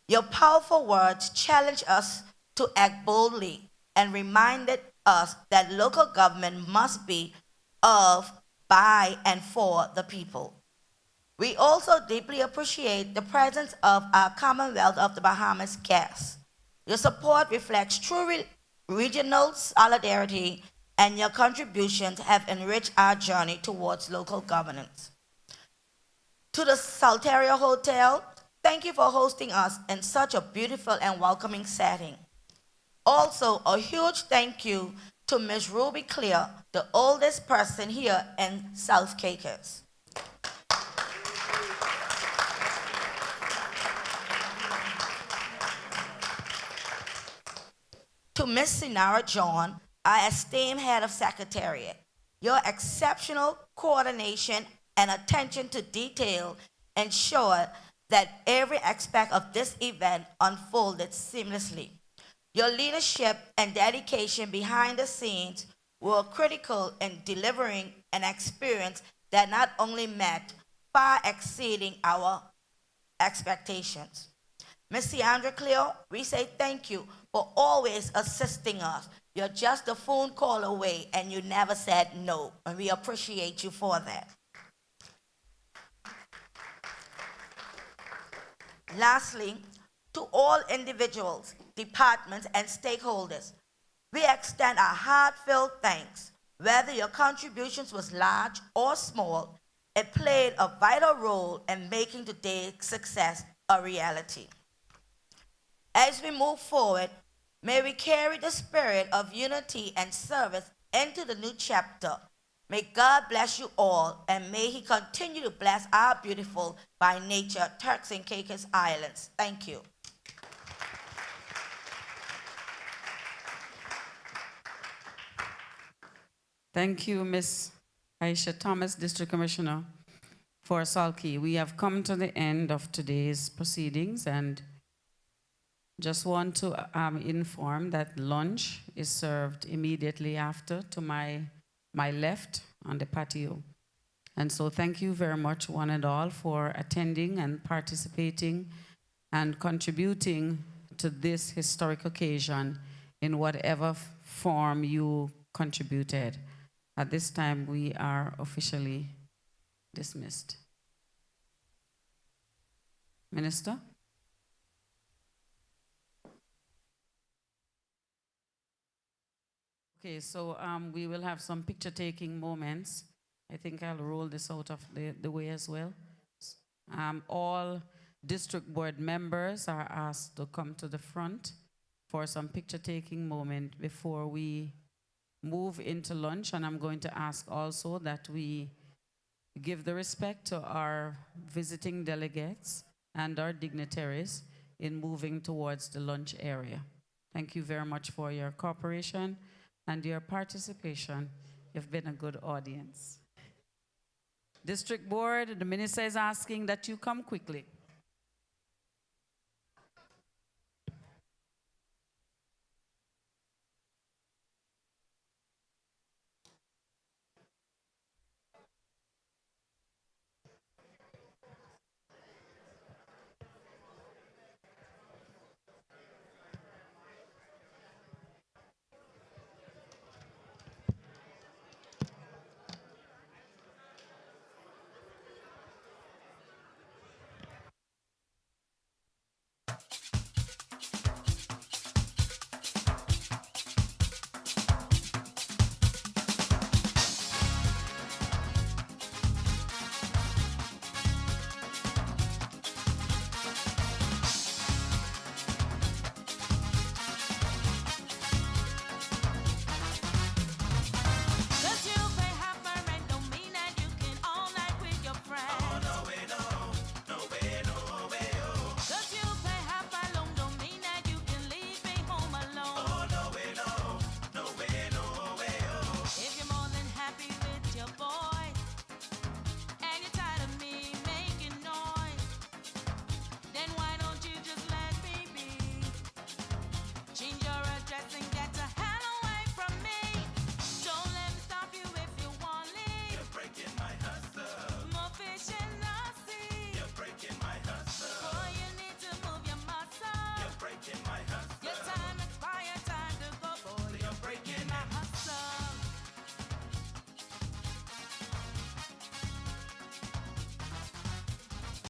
Your powerful words challenge us to act boldly and reminded us that local government must be of, by, and for the people. We also deeply appreciate the presence of our Commonwealth of the Bahamas guests. Your support reflects true regional solidarity, and your contributions have enriched our journey towards local governance. To the Salteria Hotel, thank you for hosting us in such a beautiful and welcoming setting. Also, a huge thank you to Ms. Ruby Clear, the oldest person here in South Caicos. To Ms. Sinara John, our esteemed head of Secretariat, your exceptional coordination and attention to detail ensured that every aspect of this event unfolded seamlessly. Your leadership and dedication behind the scenes were critical in delivering an experience that not only met, far exceeding our expectations. Ms. Sandra Cleo, we say thank you for always assisting us. You're just a phone call away and you never said no, and we appreciate you for that. Lastly, to all individuals, departments, and stakeholders, we extend our heartfelt thanks. Whether your contributions was large or small, it played a vital role in making today's success a reality. As we move forward, may we carry the spirit of unity and service into the new chapter. May God bless you all, and may He continue to bless our beautiful, by nature, Turks and Caicos Islands. Thank you. Thank you, Ms. Aisha Thomas, District Commissioner for Salkey. We have come to the end of today's proceedings, and just want to inform that lunch is served immediately after to my left on the patio. And so thank you very much, one and all, for attending and participating and contributing to this historic occasion in whatever form you contributed. At this time, we are officially dismissed. Minister? Okay, so we will have some picture-taking moments. I think I'll roll this out of the way as well. All district board members are asked to come to the front for some picture-taking moment before we move into lunch. And I'm going to ask also that we give the respect to our visiting delegates and our dignitaries in moving towards the lunch area. Thank you very much for your cooperation and your participation. You've been a good audience. District Board, the minister is asking that you come quickly.